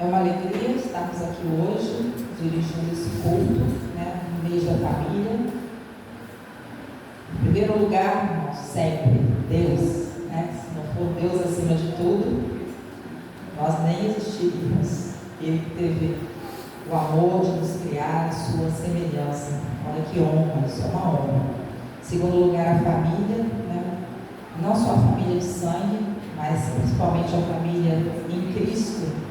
É uma alegria estarmos aqui hoje, dirigindo esse culto, no mês da família. Em primeiro lugar, irmãos, sempre Deus, se não for Deus acima de tudo, nós nem existiríamos. Ele teve o amor de nos criar, a sua semelhança. Olha que honra, isso é uma honra. Em segundo lugar, a família, não só a família de sangue, mas principalmente a família em Cristo.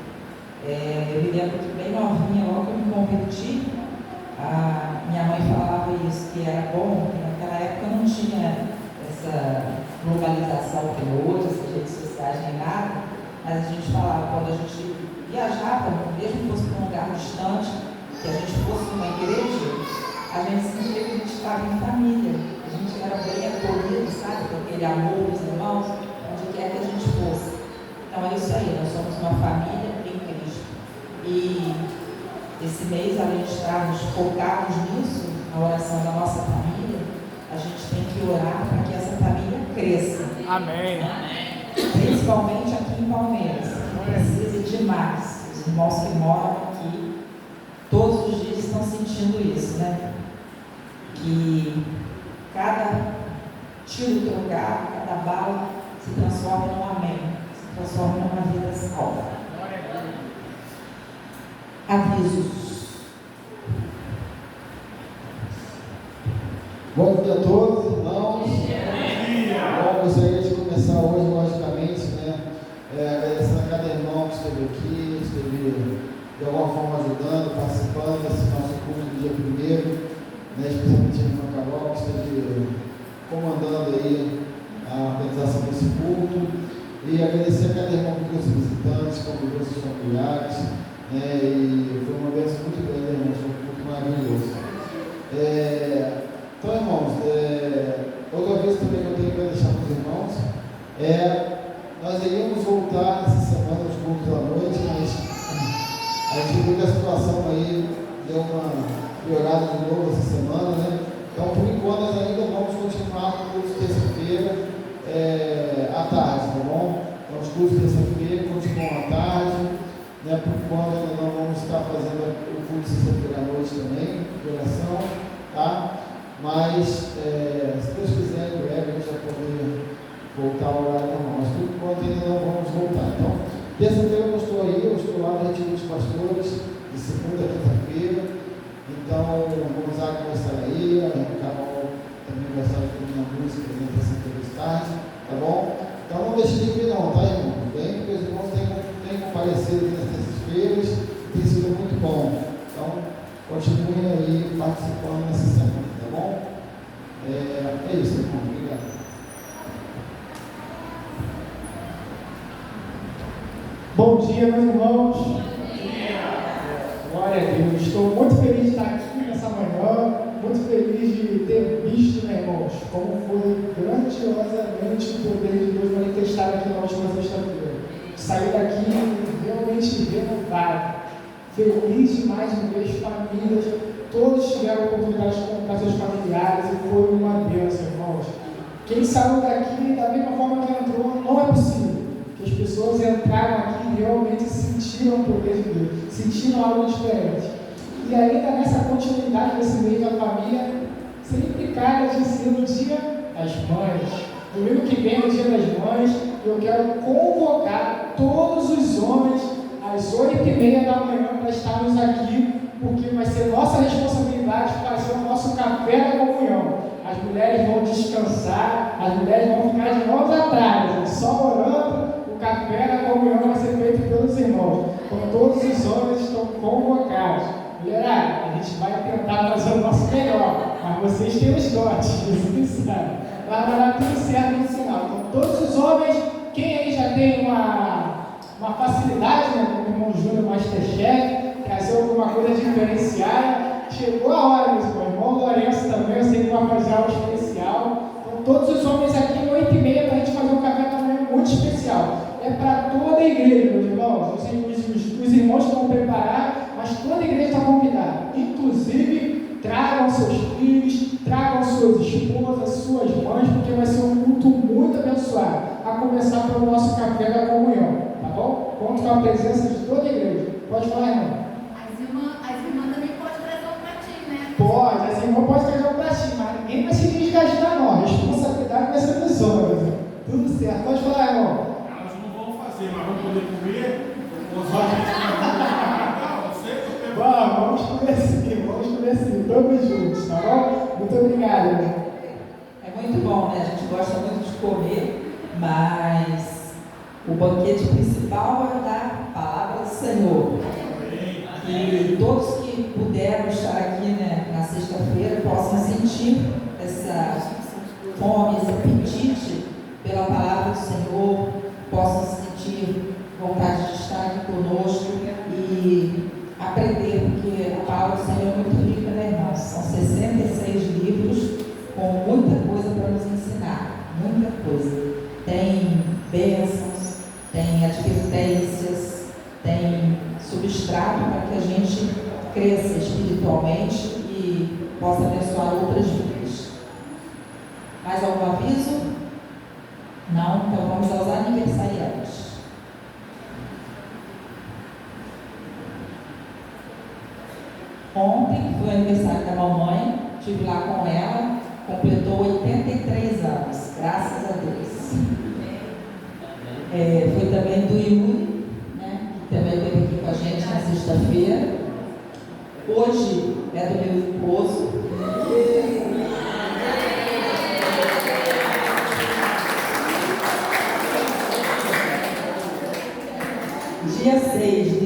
Eu me lembro que bem novinha, logo que eu me converti, a minha mãe falava isso, que era bom, que naquela época não tinha essa globalização que hoje, essas redes sociais nem nada, mas a gente falava, quando a gente viajava, mesmo que fosse para um lugar distante, que a gente fosse numa igreja, a gente sentia que a gente estava em família, a gente era bem acolhido, sabe, com aquele amor dos irmãos, onde quer que a gente fosse. Então é isso aí, nós somos uma família em Cristo. E esse mês, além de estarmos focados nisso, na oração da nossa família, a gente tem que orar para que essa família cresça. Amém. Principalmente aqui em Palmeiras, que precisa demais. Os irmãos que moram aqui, todos os dias estão sentindo isso, Que cada tiro trocado, cada bala se transforma num amém, se transforma numa vida salva. Avisos. Bom dia a todos, irmãos. Bom, gostaria de começar hoje, logicamente, agradecendo a cada irmão que esteve aqui, que esteve de alguma forma ajudando, participando desse nosso culto do dia primeiro, especialmente a irmã Carol, que esteve comandando aí a organização desse culto, e agradecer a cada irmão que trouxe visitantes, convidou seus familiares, e foi uma bênção muito grande, irmãos, foi um culto maravilhoso. Então, irmãos, outra vez também que eu tenho para deixar para os irmãos, nós iríamos voltar essa semana aos cultos da noite, mas a gente viu que a situação aí deu uma piorada de novo essa semana, Então, por enquanto, nós ainda vamos continuar com os cultos terça-feira à tarde, tá bom? Então, os cultos terça-feira continuam à tarde, por enquanto ainda não vamos estar fazendo o culto sexta-feira à noite também, de oração, tá? Mas, se Deus quiser, em breve a gente vai poder voltar ao horário normal, mas por enquanto ainda não vamos voltar. Então, terça-feira eu estou lá no Retiro dos Pastores, de segunda a quinta-feira. Então, o Gonzaga vai estar aí, a Carol também vai estar com uma música, apresentação todas as tardes, tá bom? Então, não deixe de vir não, tá, irmão? Bem, porque os irmãos têm comparecido aqui nas terças-feiras, tem sido muito bom. Então, continuem aí participando nessa semana, tá bom? É isso, irmão. Obrigado. Bom dia, meus irmãos. Glória a Deus. Estou muito feliz de estar aqui nessa manhã, muito feliz de ter visto, irmãos, como foi grandiosamente o poder de Deus manifestado aqui na última sexta-feira. Saí daqui realmente renovado, feliz demais de ver as famílias, todos tiveram a oportunidade de contar seus familiares e foi uma bênção, irmãos. Quem saiu daqui da mesma forma que entrou, não é possível. As pessoas entraram aqui e realmente sentiram o poder de Deus, sentiram algo diferente. E ainda nessa continuidade desse mês da família, sempre cai de ser no dia das mães. Domingo que vem é o dia das mães, e eu quero convocar todos os homens às 8h30 da manhã para estarmos aqui, porque vai ser nossa responsabilidade fazer o nosso café da comunhão. As mulheres vão descansar, as mulheres vão ficar de mãos atrás, só orando. O café da comunhão vai ser feito pelos irmãos. Então, todos os homens estão convocados. Mulherada, a gente vai tentar fazer o nosso melhor, mas vocês têm os dotes, vocês sabem. Vai dar tudo certo no final. Então, todos os homens, quem aí já tem uma facilidade, com o irmão Júnior Masterchef, trazer alguma coisa diferenciada, chegou a hora, meu irmão. O irmão Lourenço também, eu sei que vai fazer algo especial. Então, todos os homens aqui, 8h30, para a gente fazer um café da manhã muito especial. É para toda a igreja, meus irmãos. Os irmãos vão preparar, mas toda a igreja está convidada. Inclusive, tragam seus filhos, tragam suas esposas, suas mães, porque vai ser um culto muito abençoado. A começar pelo nosso café da comunhão, tá bom? Conto com a presença de toda a igreja. irmão pode trazer um pratinho, mas ninguém vai se desgastar, não. A responsabilidade vai ser pessoa, meu irmão. Tudo certo. Pode falar, irmão. Nós não vamos fazer, mas vamos poder comer. Vamos comer sim. Todos juntos, tá bom? Muito obrigado, irmão. É muito bom, né? A gente gosta muito de comer, mas o banquete principal é da palavra do Senhor. E todos que puderam estar aqui, né, na sexta-feira possam sentir essa fome, esse apetite pela palavra do Senhor, possam sentir vontade de estar aqui conosco e aprender, porque a palavra do Senhor é muito rica, né, irmãos? São 66 livros com muita coisa para nos ensinar, muita coisa. Tem bênçãos, tem advertências, tem substrato para que a gente cresça espiritualmente e possa abençoar outras vidas. Mais algum aviso? Não? Então vamos aos aniversariantes. Ontem foi o aniversário da mamãe, estive lá com ela, completou 83 anos, graças a Deus. Foi também do Yuri, né, que também veio aqui com a gente na sexta-feira. Hoje é do meu esposo. Dia 6 de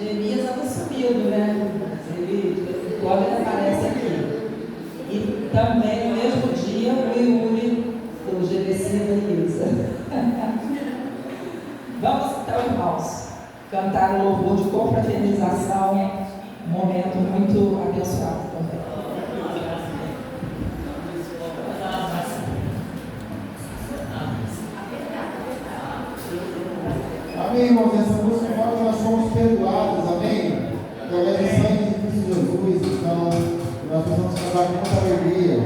Neemias anda sumido, né? Ele quando ele aparece aqui. E também no mesmo dia o Yuri, do GBC da Ilza. Vamos então, irmãos, cantar o louvor de confraternização, um momento muito abençoado também. Amém, irmãos. Essa música fala que nós somos perdoados, amém? Através do sangue de Cristo Jesus. Então, nós precisamos cantar com muita alegria.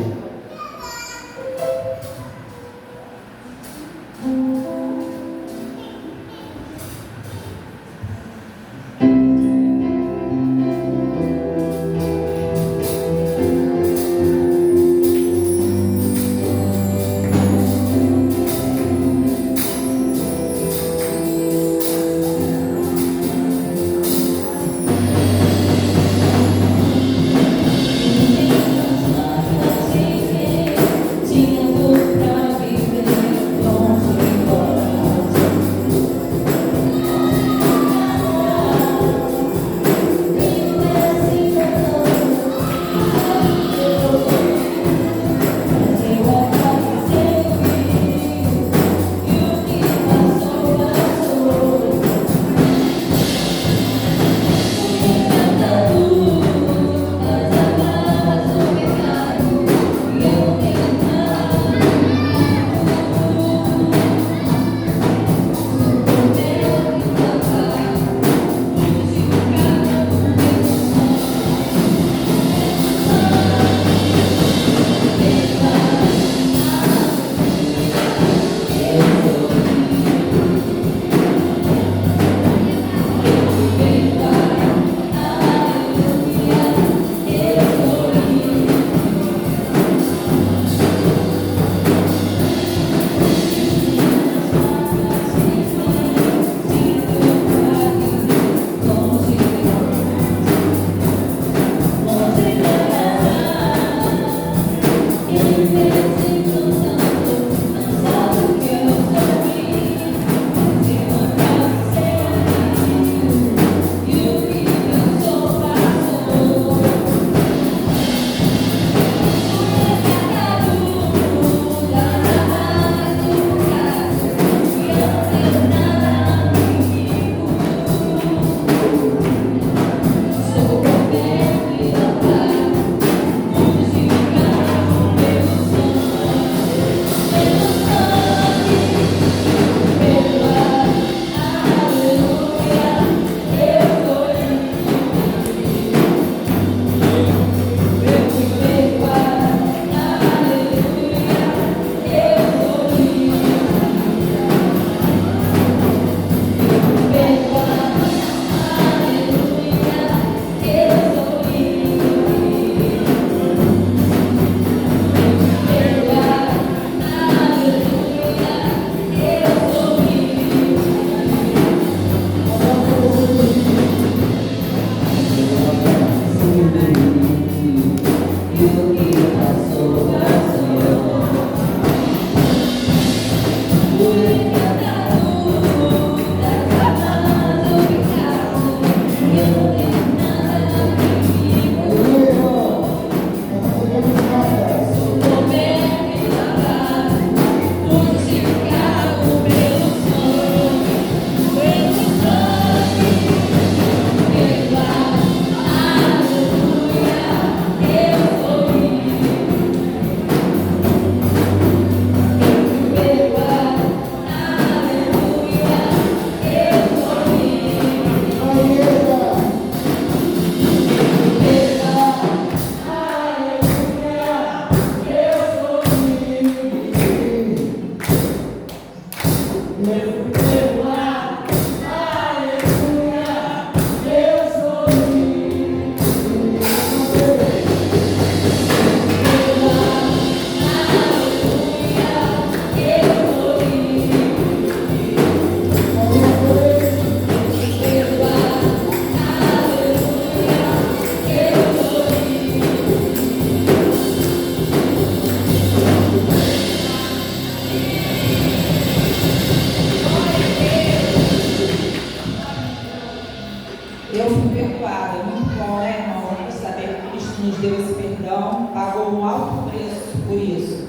Eu fui perdoada. Muito bom, né, irmão? Saber que Cristo nos deu esse perdão, pagou um alto preço por isso.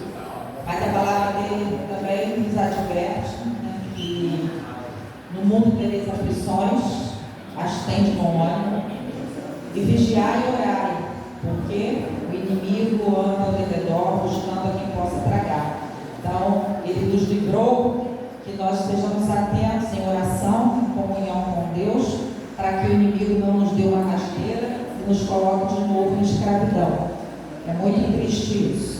Mas a palavra dele também nos adverte, né, que no mundo tereis aflições, mas tende bom ânimo, e vigiai e orai, porque o inimigo anda ao redor buscando a quem possa tragar. Então, ele nos livrou, que nós estejamos atentos em oração, em comunhão com Deus, para que o inimigo não nos dê uma rasteira e nos coloque de novo em escravidão. É muito triste isso.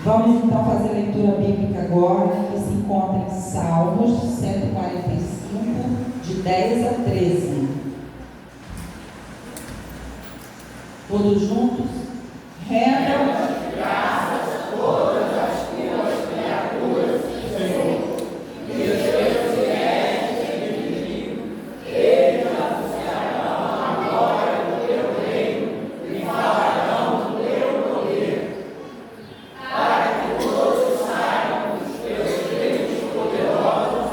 Vamos então fazer a leitura bíblica agora, que se encontra em Salmos 145, de 10 a 13. Todos juntos? Rendam graças a todas as tuas criaturas, Senhor. E os teus fiéis inimigos, eles anunciarão a glória do teu reino e falarão do teu poder, para que todos saibam dos teus feitos poderosos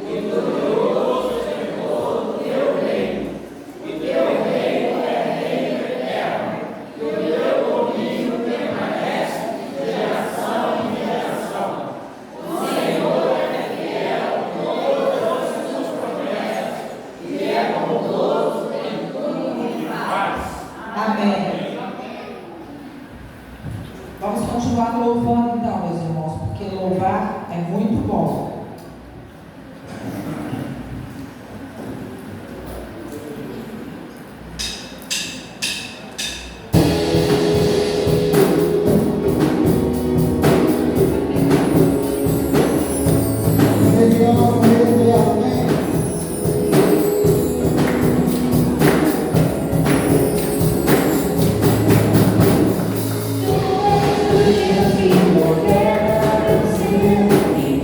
e do glorioso temor do teu reino. E teu reino é reino eterno, e o teu domínio permanece de geração em geração. O Senhor é fiel em todas as suas promessas e é bondoso em tudo que faz. Amém. Vamos continuar louvando então, meus irmãos, porque louvar é muito bom.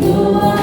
Tua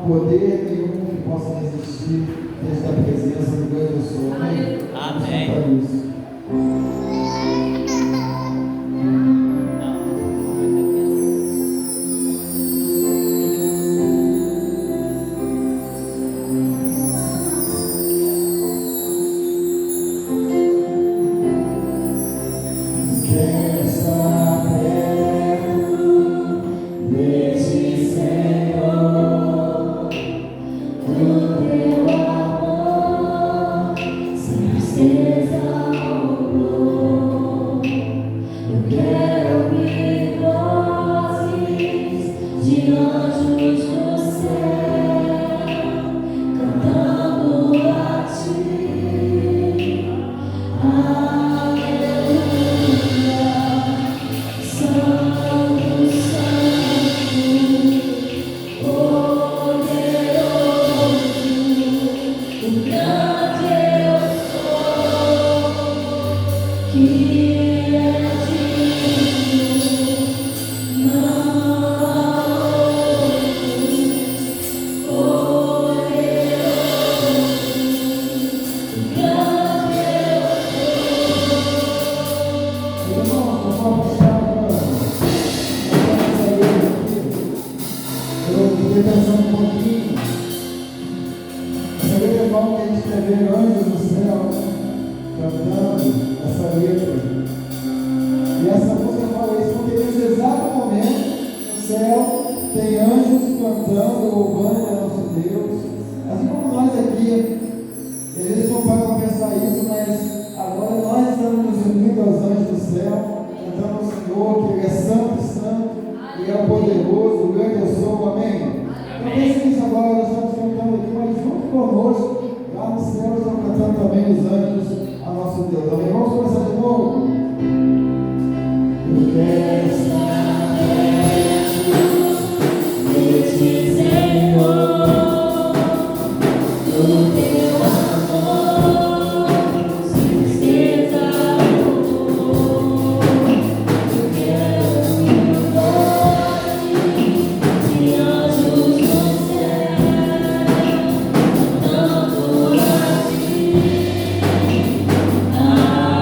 poder nenhum que possa resistir diante da presença do grande eu sou. Amém? Amém. Vamos cantar isso. Ah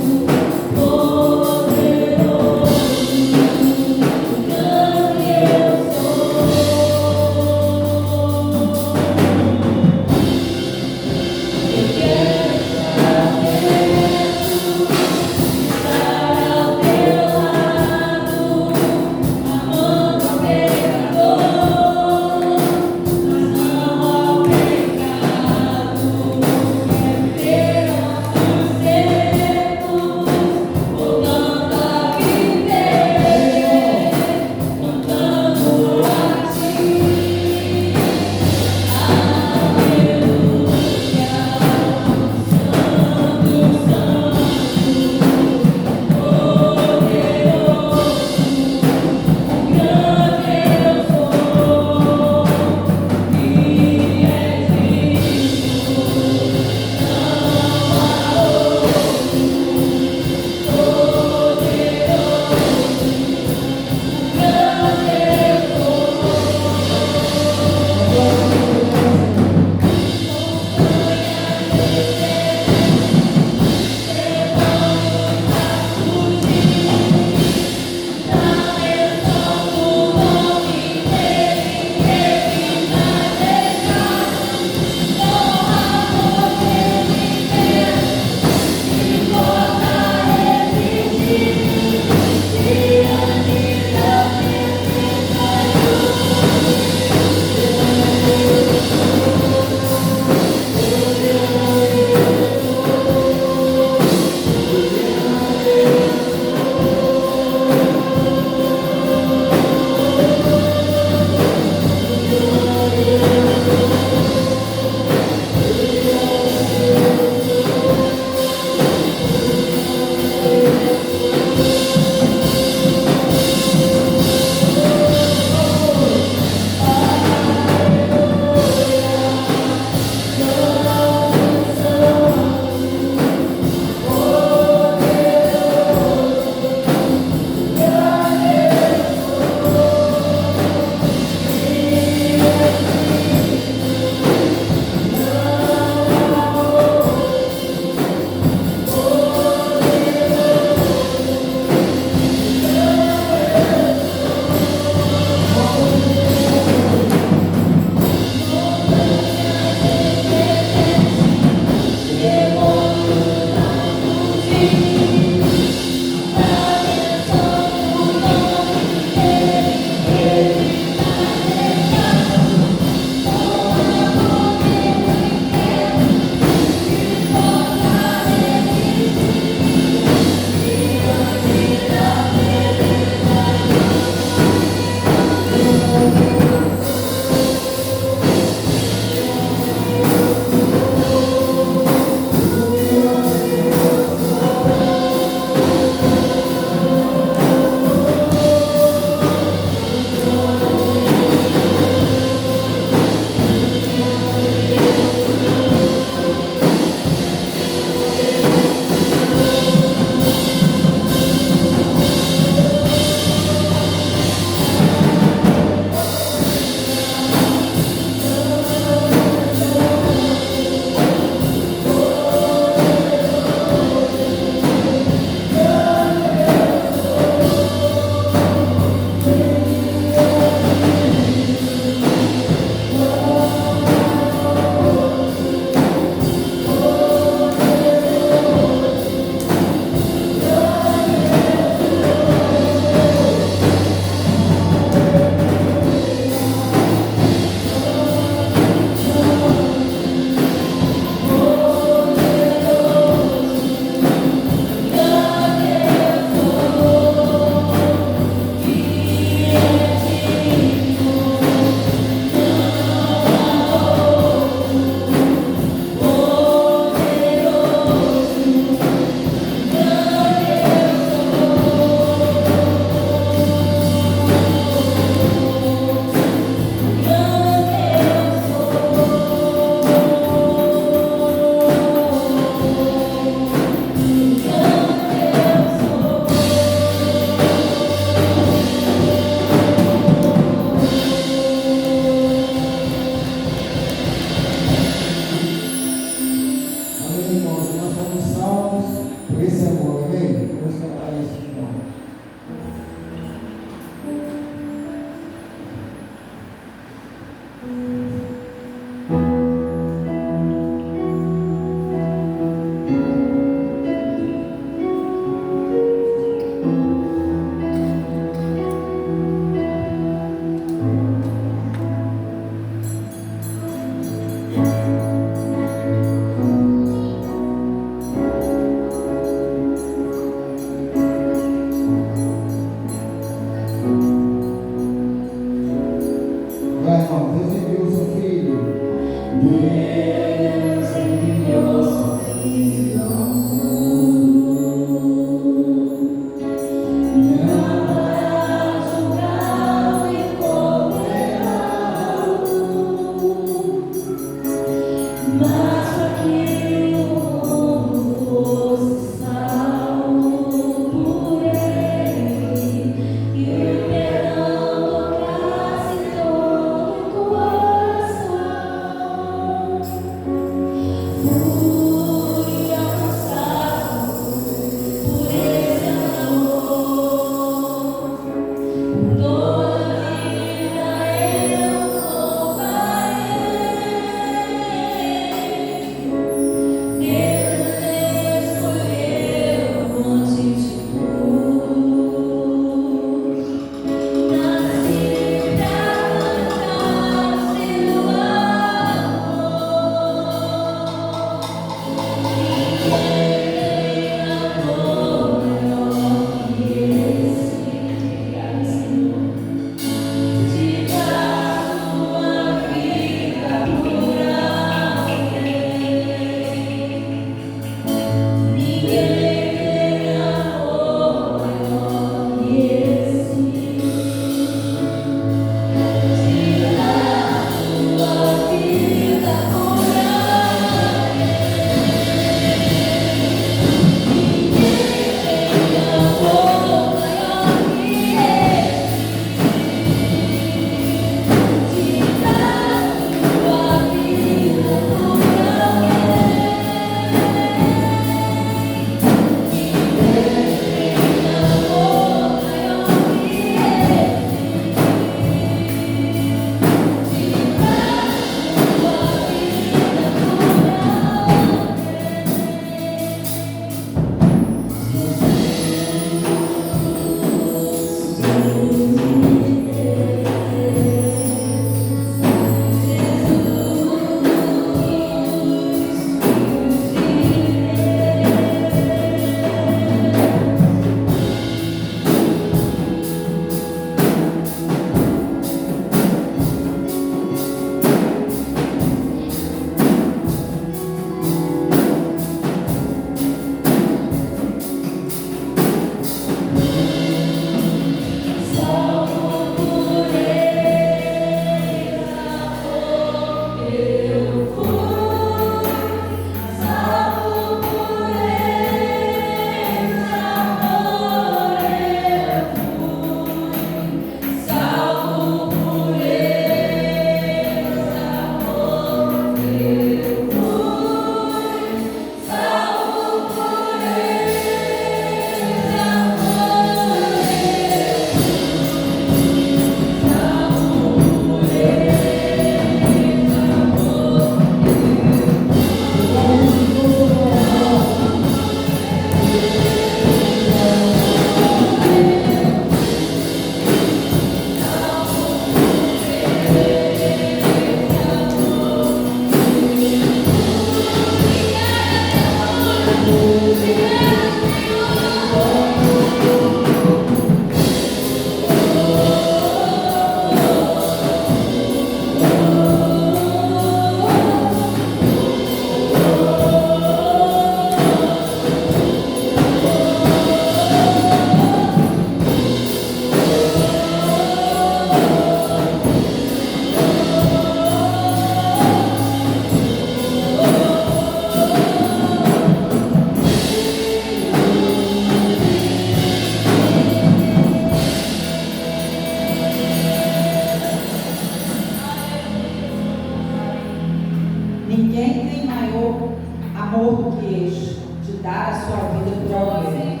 amor do que este, de dar a sua vida por alguém.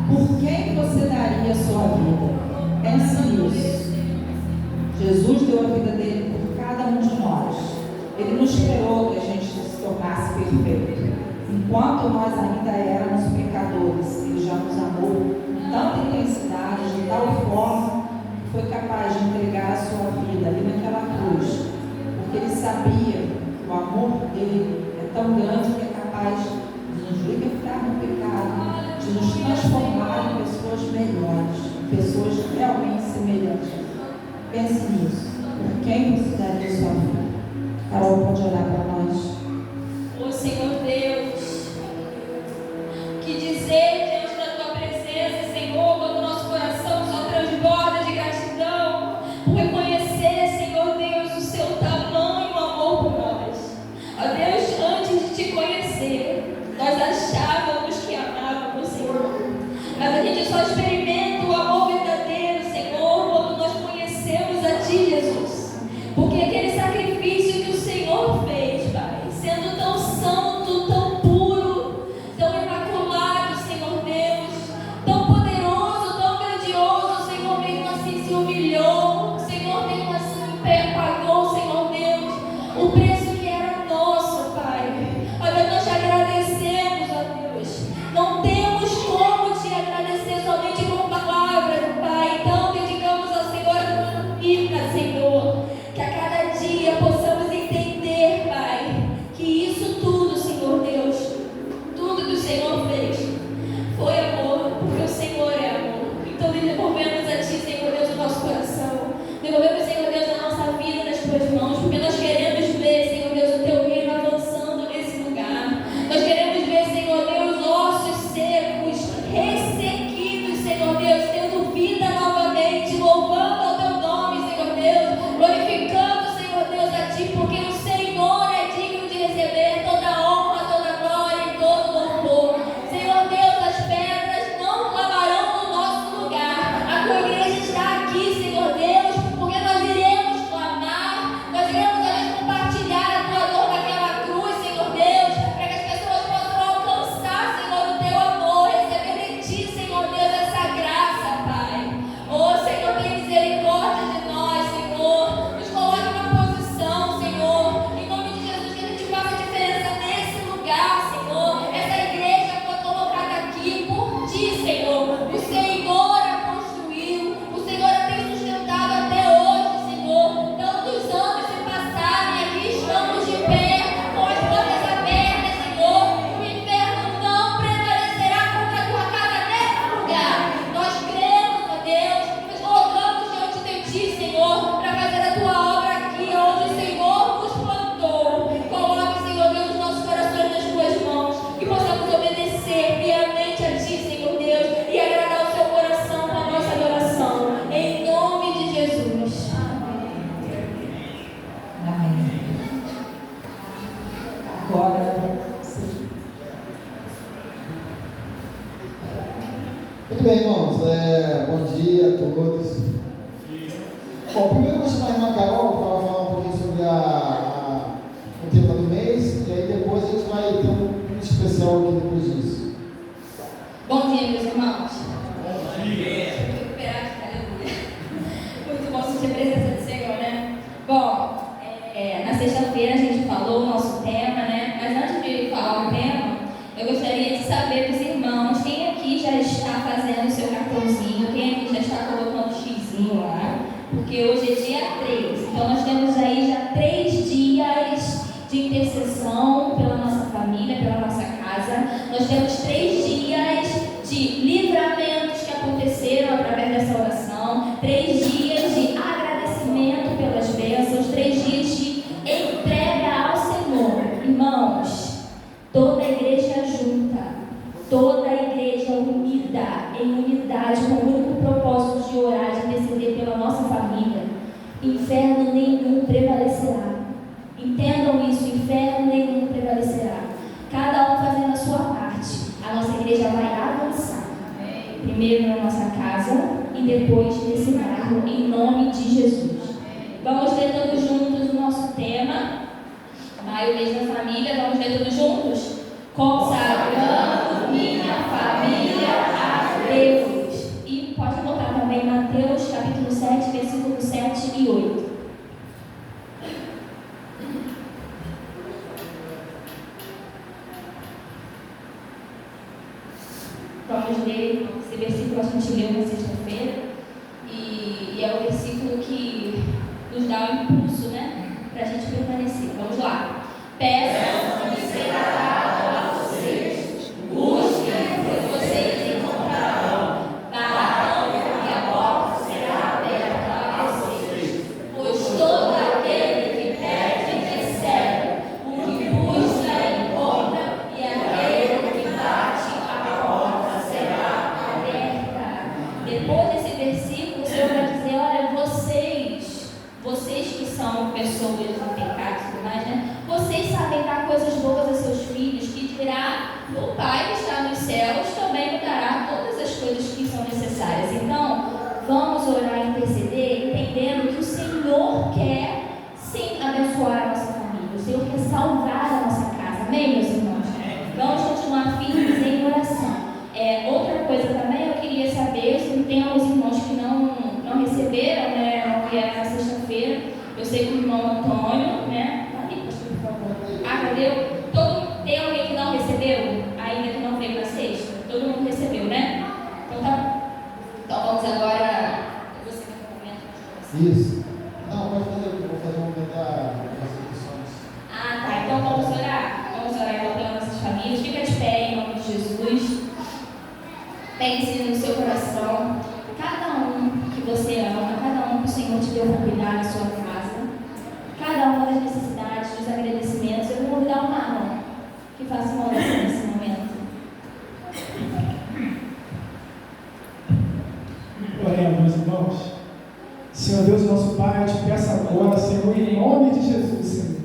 Por quem você daria a sua vida? Pense nisso. Jesus deu a vida dele por cada um de nós. Ele não esperou que a gente se tornasse perfeito. Enquanto nós ainda éramos pecadores, Ele já nos amou com tanta intensidade, de tal forma, que foi capaz de entregar a sua vida ali naquela cruz, porque Ele sabia que o amor dele é tão grande que é capaz de nos libertar do pecado, de nos transformar em pessoas melhores, em pessoas realmente semelhantes. Pense nisso. Por quem você daria a sua vida? Carol, pode orar para nós. Ô Senhor Deus, que dizer diante da Tua presença, Senhor, quando o nosso coração só transborda de gratidão, por reconhecer, Senhor Deus, o Seu tamanho amor por nós. Ó Deus, antes de Te conhecer, nós achávamos que amávamos, Senhor, mas a gente só experimenta o amor verdadeiro, Senhor, quando nós conhecemos a Ti, Jesus, porque aquele sacrifício que o Senhor fez, Pai, sendo tão santo, tão puro, tão imaculado, Senhor Deus, tão poderoso, tão grandioso, o Senhor mesmo assim se humilhou, o Senhor mesmo assim pagou, Senhor Deus, o preço que era nosso, Pai. Ó Deus, nós te agradecemos, ó Deus. Não temos como te agradecer somente com palavras, Pai. Então dedicamos ao Senhor a tua vida, Senhor, que a cada dia possamos entender, Pai, que isso tudo, Senhor Deus, tudo que o Senhor fez foi amor, porque o Senhor é amor. Então devolvemos a Ti, Senhor Deus, o nosso coração, devolvemos, Senhor Deus, a nossa vida nas Tuas mãos, porque nós queremos ver, Senhor Deus, o Teu reino avançando nesse lugar. Nós queremos ver, Senhor Deus, ossos secos, ressequidos, Senhor Deus, tendo vida novamente, louvando ao Teu nome, Senhor Deus, glorificando, Senhor Deus, a Ti, porque o Senhor é digno de receber toda a honra, toda a glória e todo o louvor. Senhor Deus, as pedras não clamarão no nosso lugar. A Tua igreja está aqui, Senhor Deus, porque nós iremos clamar, nós iremos ali compartilhar a Tua dor naquela cruz, Senhor Deus, para que as pessoas possam alcançar, Senhor, o Teu amor, receber de Ti, Senhor Deus, essa graça, Pai. Oh, Senhor, tem misericórdia de nós, Senhor. Nos coloque na posição, Senhor. Em nome de Jesus, que a gente faça diferença nesse lugar, Senhor. Essa igreja foi colocada aqui por Ti, Senhor. O Senhor a construiu. O Senhor a tem sustentado até hoje, Senhor. Tantos anos se passaram e aqui estamos de pé, com as portas abertas, Senhor. O inferno não prevalecerá contra a Tua casa nesse lugar. Nós cremos, ó Deus, nos colocamos diante de Ti, Senhor, para fazer a Tua obra aqui, onde o Senhor nos plantou. Coloque, Senhor Deus, os nossos corações nas Tuas mãos, que possamos obedecer fielmente a Ti, Senhor Deus, e agradar o Seu coração com a nossa adoração. Em nome de Jesus. Amém. Agora, sim. Muito bem, irmãos. Bom dia a todos. Bom, primeiro eu vou chamar a irmã Carol para falar um pouquinho sobre o tema do mês, e aí depois a gente vai ter um especial aqui depois disso. Bom dia, meus irmãos. Bom dia. Deixa eu recuperar aqui, aleluia. Muito bom sentir a presença do Senhor, né? Bom, na sexta-feira a gente falou o nosso tema, né? Mas antes de falar o tema, eu gostaria de saber dos irmãos, quem aqui já está fazendo o seu cartãozinho, quem aqui já está colocando o xizinho lá, porque hoje é dia 3, então nós temos aí já 3 dias de intercessão pela nossa família, pela nossa casa. Nós temos 3 dias de livramentos que aconteceram através dessa oração, 3 dias de agradecimento pelas bênçãos, 3 dias de entrega ao Senhor. Irmãos, toda a igreja junta, toda a igreja unida, em unidade, com o único propósito de orar, de interceder pela nossa família, inferno nenhum prevalecerá. Entendam isso, inferno nenhum prevalecerá. Cada um fazendo a sua parte, a nossa igreja vai avançar. Primeiro na nossa casa e depois nesse bairro, em nome de Jesus. Vamos ler todos juntos o nosso tema. Maio, mês da família. Vamos ler todos juntos? consagrando minha família a Deus. E pode botar também Mateus capítulo 7, versículos 7 e 8. Vamos ler esse versículo, a gente leu na sexta-feira, e é o versículo que nos dá o impulso, né, para a gente permanecer. Vamos lá. Peçam e será dado a vocês, busquem e vocês encontrarão, batam e a porta será aberta a vocês, pois todo aquele que pede recebe, o que busca encontra, e aquele que bate a porta será aberta. Depois desse versículo, o Senhor vai dizer: olha, vocês que são pessoas em pecado e tudo mais, né? Vocês sabem dar coisas boas a seus filhos, que dirá o Pai que está nos céus também lhe dará todas as coisas que são necessárias. Então, vamos orar e interceder, entendendo que o Senhor quer sim abençoar a nossa família, o Senhor quer salvar a nossa casa. Amém, meus irmãos? Vamos continuar firmes em oração. Outra coisa também, eu queria saber se tem alguns irmãos que não receberam, né, não vieram na sexta-feira. Eu sei que o irmão Antônio, né? Ali, pastor, por favor. Cadê? Tem alguém que não recebeu? Ainda que não veio na sexta? Todo mundo recebeu, né? Então tá bom. Então vamos agora. Você vai comentar. Isso. Não, pode fazer, eu vou fazer um momento das discussões. Tá. Então vamos orar. Vamos orar então pelas nossas famílias. Fica de pé em nome de Jesus. Pense no seu coração. Cada um que você ama, cada um que o Senhor te deu para cuidar da sua casa, cada uma das necessidades, dos agradecimentos, eu vou convidar o Marlon que faça uma oração nesse momento. Oremos, meus irmãos. Senhor Deus, nosso Pai, eu te peço agora, Senhor, em nome de Jesus, Senhor,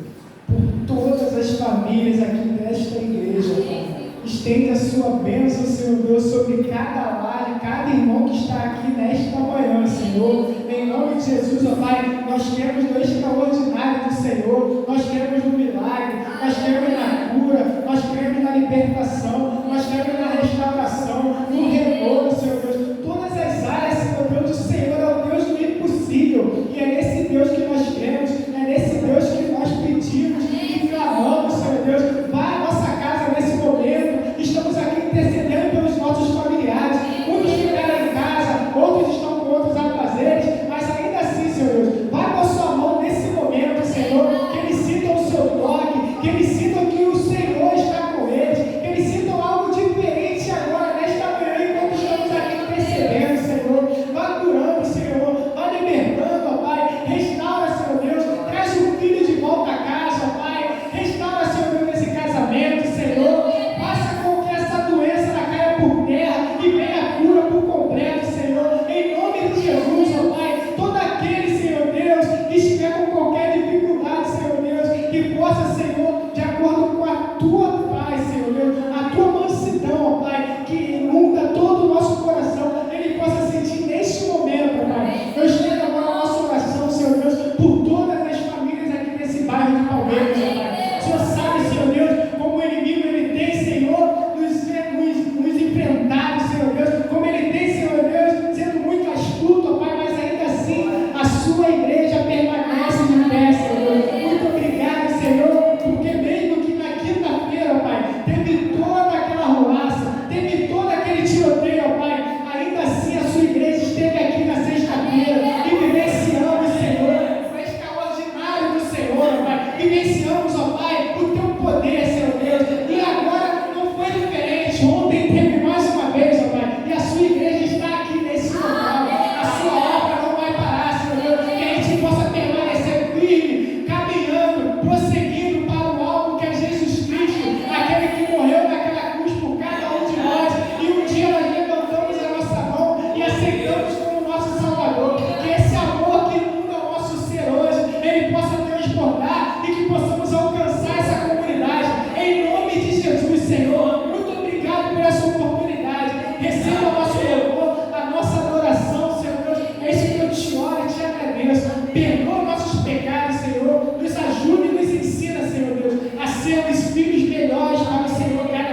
por todas as famílias aqui nesta igreja, Pai. Estende a sua bênção, Senhor Deus, sobre cada lar, cada irmão que está aqui nesta manhã, Senhor. Em nome de Jesus, ó Pai, nós queremos no extraordinário do Senhor, nós queremos no milagre, nós queremos na cura, nós queremos na libertação, nós queremos na restauração, no renovo, Senhor Deus. Todas as áreas, Senhor Deus, o Senhor é o Deus do impossível, e é nesse Deus que nós queremos, é nesse Deus que nós pedimos e clamamos, Senhor Deus. Vai à nossa casa nesse momento. Estamos aqui intercedendo pelos nossos familiares. Muitos ficaram em casa, outros estão com outros afazeres, mas ainda assim, Senhor Deus, vai com a sua mão nesse momento, Senhor, que eles sintam o seu toque, que eles sintam que o Senhor está com eles, que eles sintam algo diferente agora, nesta manhã, enquanto estamos aqui intercedendo, Senhor. Vai curando, Senhor, vai libertando, ó Pai. Restaura, Senhor Deus, traz o filho de volta a casa, ó Pai. Restaura, Senhor Deus, esse casamento, Senhor. Faça com que essa doença não caia por terra e venha a cura por completo, Senhor. Em nome de Jesus, ó Pai. Todo aquele, Senhor Deus, que estiver com qualquer dificuldade, Senhor Deus, que possa, Senhor, de acordo com a tua paz, Senhor Deus, a tua mansidão, ó Pai, que inunda todo o nosso coração, ele possa sentir neste momento, ó Pai. Eu estendo agora a nossa oração, Senhor Deus, por todas as famílias aqui nesse bairro de Palmeiras, ó Pai. O Senhor sabe, Senhor Deus, como o inimigo ele tem, Senhor, nos enfrentado, Senhor Deus, como ele tem, Senhor Deus, sendo muito astuto, ó Pai, mas ainda assim a sua igreja permanece de pé, Senhor. Muito obrigado, Senhor, porque mesmo que na quinta-feira, ó Pai, teve toda aquela ruaça, teve todo aquele tiroteio, ó Pai, ainda assim a sua igreja esteve aqui na sexta-feira e vivenciamos, Senhor, foi extraordinário do Senhor, ó Pai, vivenciamos, ó Pai, o teu poder, Senhor Deus, e agora não foi diferente. Ontem teve mais uma vez, ó Pai, e a sua igreja está aqui nesse local. A sua obra não vai parar, Senhor Deus, que a gente possa permanecer firme, caminhando, prosseguindo para o alvo que é Jesus Cristo, aquele que morreu naquela cruz por cada um de nós, e um dia nós levantamos a nossa mão e aceitamos como nosso Salvador. Que esse amor que inunda o nosso ser hoje, ele possa transbordar e que possamos alcançar essa comunidade. Em nome de Jesus, Senhor, muito obrigado por essa oportunidade. Receba o nosso louvor, a nossa adoração, Senhor Deus. É isso que eu te oro e te agradeço. Perdoa nossos pecados, Senhor. Nos ajude e nos ensina, Senhor Deus, a sermos filhos melhores para o Senhor cada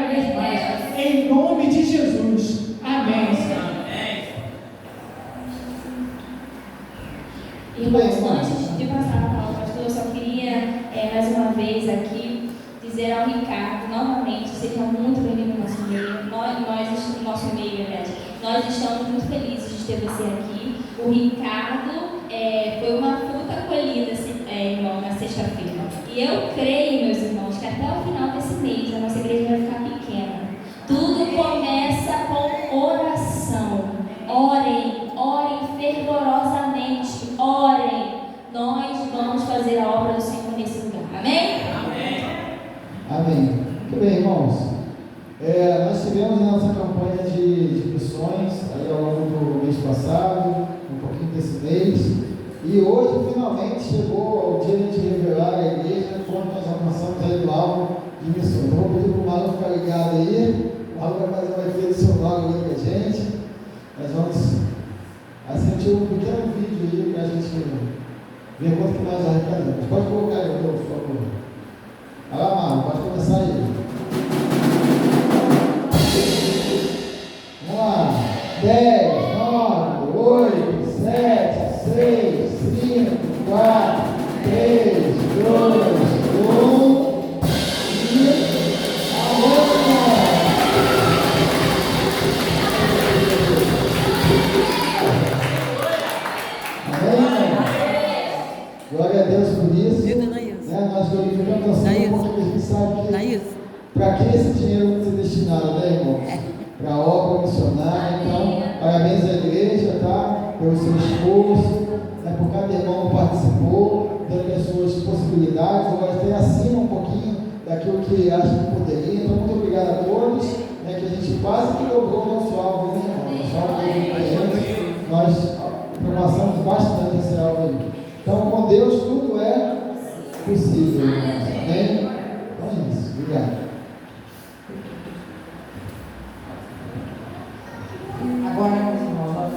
Irmãos, antes de passar a palavra, pastor, eu só queria mais uma vez aqui dizer ao Ricardo, novamente, seja muito bem-vindo no nosso meio. Nosso meio, aliás. Nós estamos muito felizes de ter você aqui. O Ricardo foi uma fruta colhida, irmão, na sexta-feira. E eu creio, meus irmãos, que até o final desse mês a nossa igreja vai ficar pequena. Tudo começa com oração. Orem fervorosamente. Orem. Nós vamos fazer a obra do Senhor nesse lugar. Amém? Amém. Muito bem, irmãos. Nós tivemos a nossa campanha de missões aí ao longo do mês passado, um pouquinho desse mês, e hoje finalmente chegou o dia de revelar a igreja quando nós alcançamos aí o alvo de missões. Eu vou pedir para o Marlon ficar ligado aí, o Marlon vai ter o seu logo aí com a gente. Nós vamos assistir um pequeno vídeo aí para a gente ver quanto que nós arrecadamos. Pode colocar aí, por favor. Vai lá, Marlon, pode começar aí. Vamos lá. 10, 9, 8, 7, 6, 5, 4, 3, 2, 1. E amém? Glória a Deus por isso. Nós glorificamos a Senhor porque a gente sabe que para que esse dinheiro vai ser destinado, né, irmãos? Para a obra missionária. Então, parabéns à igreja, tá? Pelo seu esforço, né? Por cada irmão que participou, dando as suas possibilidades, ou até acima um pouquinho daquilo que acha que poderia. Então, muito obrigado a todos, né? Que a gente quase que dobrou o nosso alvo, né, irmão? Nosso alvo nós passamos bastante esse alvo aí. Então, com Deus, tudo é possível. Amém? Então é isso. Obrigado. Agora, meus irmãos,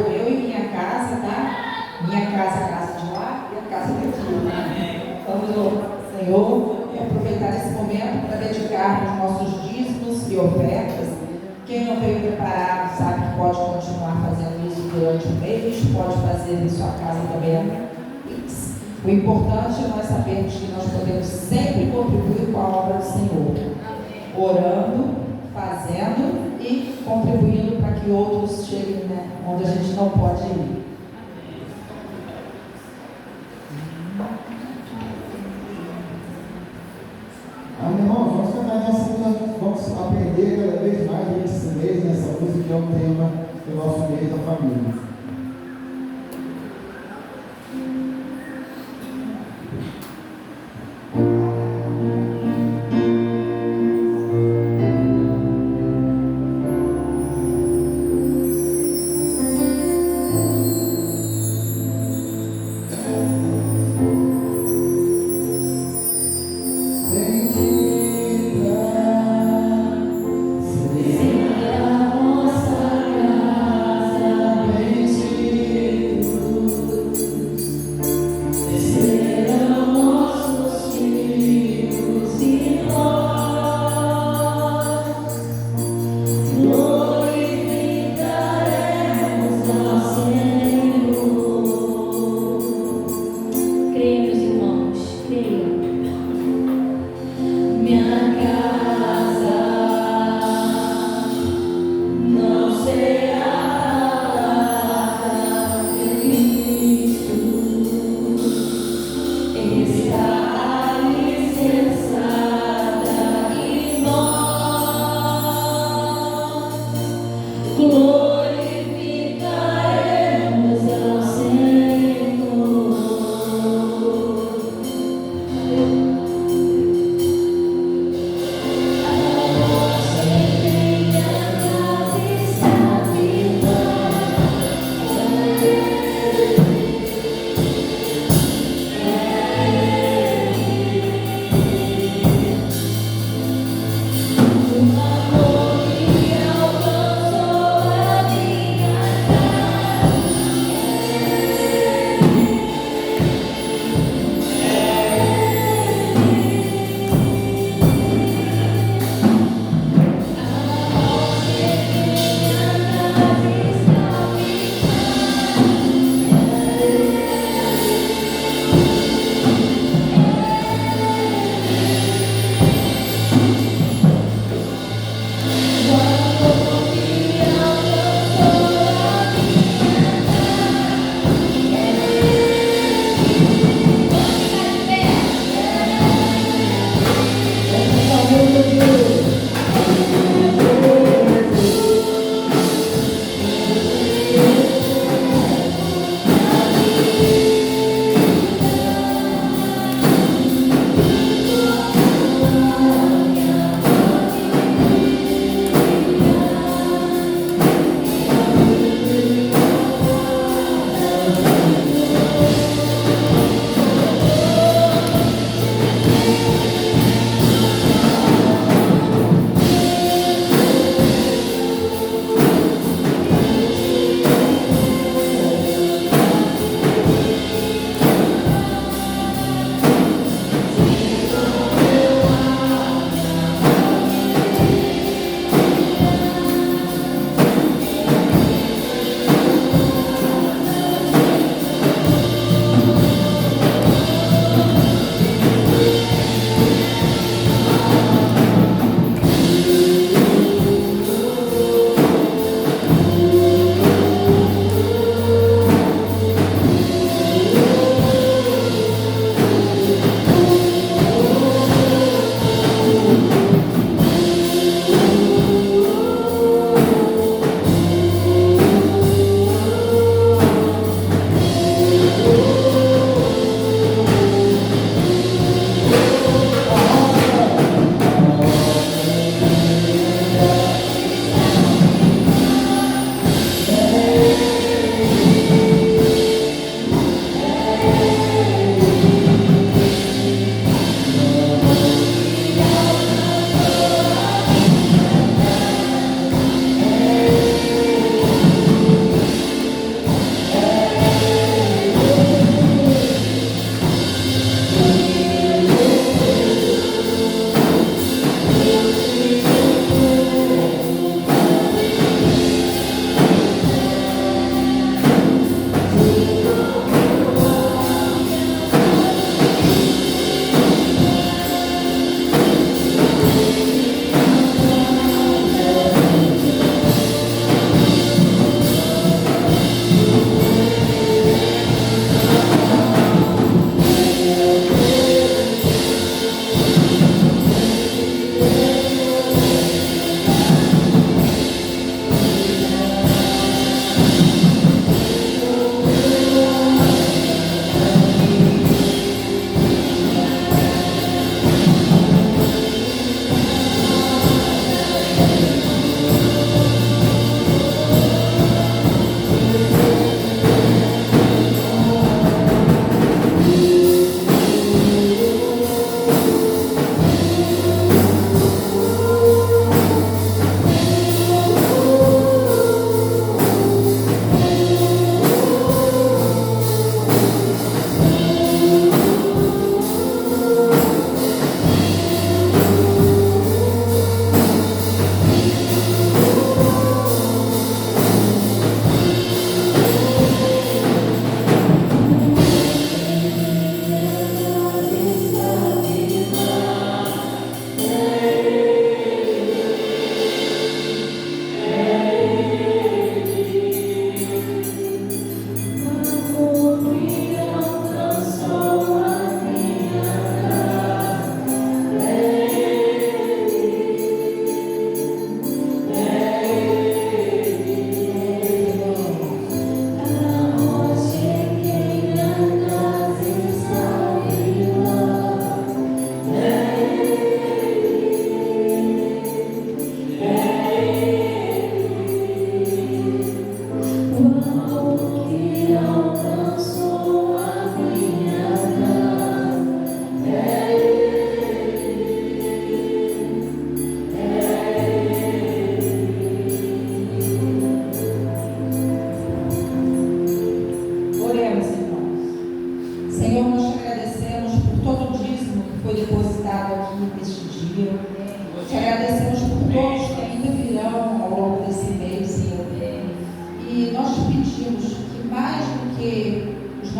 eu e minha casa, tá? Minha casa, a casa de lá e a casa daqui, né? Vamos, Senhor, aproveitar esse momento para dedicar os nossos dízimos e ofertas. Quem não veio preparado sabe que pode continuar fazendo isso durante o mês, pode fazer em sua casa também. O importante é nós sabermos que nós podemos sempre contribuir com a obra do Senhor, orando, fazendo e contribuindo para que outros cheguem, né, onde a gente não pode ir. Amém, irmãos, vamos cantar nessa música, vamos aprender cada vez mais durante esse mês, nessa música que é o tema do nosso mês da família. Senhor, a nossa casa,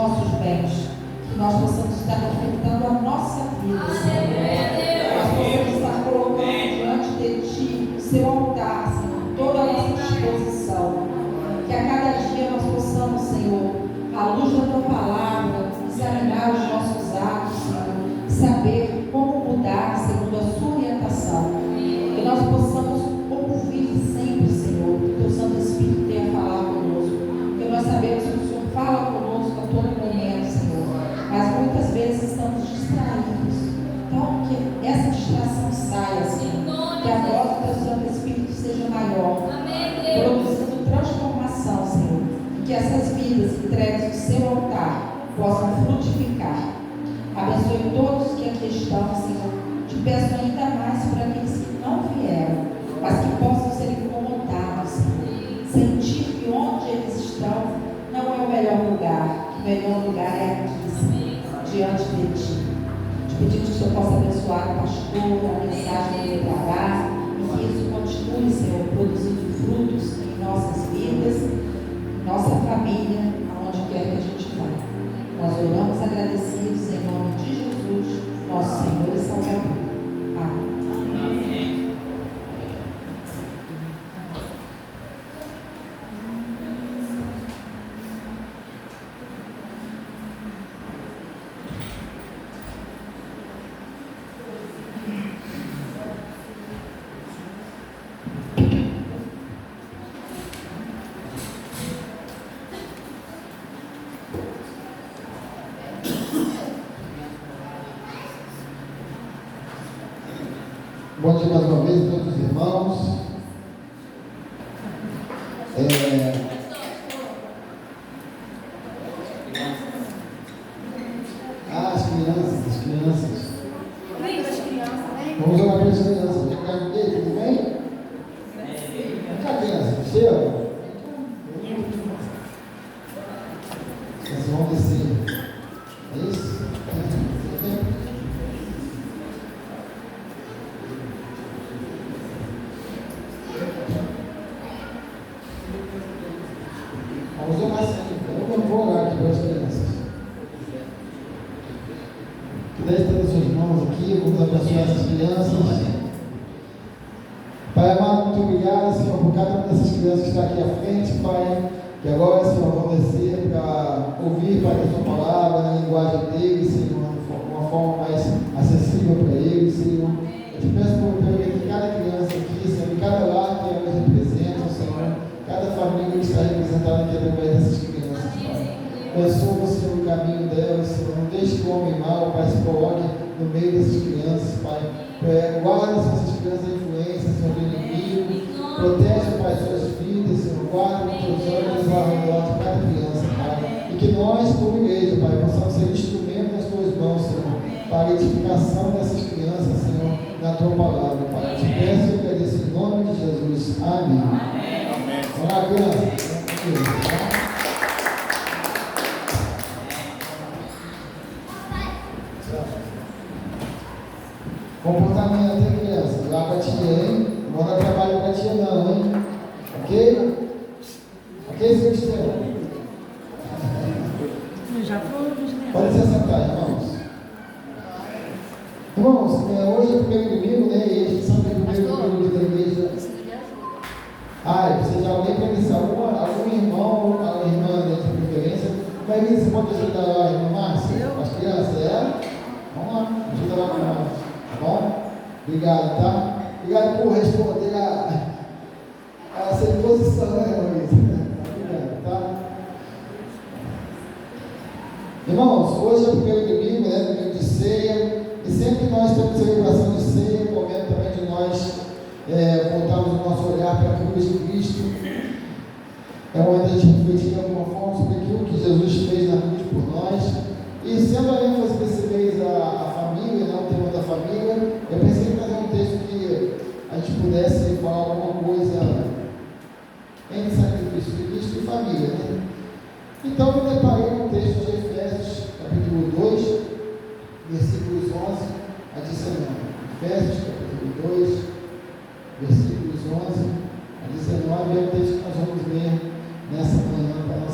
nossos bens, que nós possamos estar ofertando a nossa vida, Senhor. Nós possamos estar colocando diante de Ti o seu altar, Senhor, toda a nossa disposição. Que a cada dia nós possamos, Senhor, à luz da Tua palavra, examinar os nossos atos, Senhor, saber como mudar segundo a Sua orientação. Que nós possamos ouvir sempre, Senhor, que o Teu Santo Espírito tenha falado conosco. Porque nós sabemos que o Senhor fala conosco a todo momento, Senhor. Mas muitas vezes estamos distraídos. Então, que essa distração saia, Senhor. Que a voz do Teu Santo Espírito seja maior. Produzindo transformação, Senhor. E que essas vidas entregues no seu altar possam frutificar. Abençoe todos que aqui estão, Senhor. Te peço ainda mais para aqueles que não vieram, mas que possam ser incomodados, Senhor. Sentir que onde eles estão não é o melhor lugar. O melhor lugar é aqui, Senhor, diante de Ti. Te pedimos que o Senhor possa abençoar o pastor, a mensagem que ele trará, e que isso continue, Senhor, produzindo frutos em nossas vidas, em nossa família, aonde quer que a gente vá. Nós oramos agradecidos em nome de Jesus, nosso Senhor e Salvador. Amém. Bom dia mais uma vez a todos os irmãos. As crianças. Vamos orar pelas crianças. Tudo bem? Vem cá, criança. Seu. Vocês vão descer. É isso? Vamos orar assim. Eu vou orar aqui pelas crianças. Que Deus tenha as suas mãos aqui, vamos abençoar essas crianças. Pai amado, muito obrigado, Senhor, por cada uma dessas crianças que está aqui à frente, Pai. Que agora, Senhor, vão descer para ouvir, Pai, a Sua palavra, na linguagem deles, Senhor, de uma forma mais acessível para eles, Senhor. Eu te peço por que cada criança aqui, Senhor, em cada lar que elas representam, Senhor, cada família que está representada aqui através dessas crianças, Pai. Abençoa, Senhor, o caminho delas, Senhor. Não deixe que o homem mau, Pai, se coloque no meio dessas crianças, Pai. Guarda essas crianças da influência, Senhor, do inimigo. Protege, Pai, suas vidas, Senhor. Guarda com teus olhos ao redor de cada criança, Pai. E que nós, como igreja, Pai, possamos ser instrumento nas tuas mãos, Senhor, para a edificação dessas crianças, Senhor, na tua palavra, Pai. Te peço e agradeço em nome de Jesus. Amém. Vamos lá, criança. Comportamento, hein, criança? Lá pra tia, hein? Não manda trabalho pra tia, não, hein? Ok? Ok, seu Estevão? Já fomos, né? Pode se sentar, irmãos. Irmãos, hoje é o primeiro domingo, né? E a gente sabe que é o primeiro domingo da igreja. Precisa de alguém para iniciar. Algum irmão ou alguma irmã de preferência. Vai vir, você pode ajudar lá, irmã Márcia? As crianças, Vamos lá, ajuda lá com nós. Tá bom? Obrigado, tá? Obrigado por responder a sua posição, né, Luiz? Obrigado, tá? Irmãos, hoje é o primeiro domingo, né? Domingo de ceia. E sempre que nós temos celebração de ceia, é o momento também de nós voltarmos o nosso olhar para a cruz de Cristo. É o momento de a gente refletir de alguma forma sobre aquilo que Jesus fez na cruz por nós. E sendo a ênfase desse mês a família, né, o tema da família, eu pensei em fazer um texto que a gente pudesse falar alguma coisa entre sacrifício de Cristo e família, né? Então eu deparei com o texto de Efésios, capítulo 2, versículos 11 a 19. Efésios, capítulo 2, versículos 11 a 19, é o texto que nós vamos ler nessa manhã para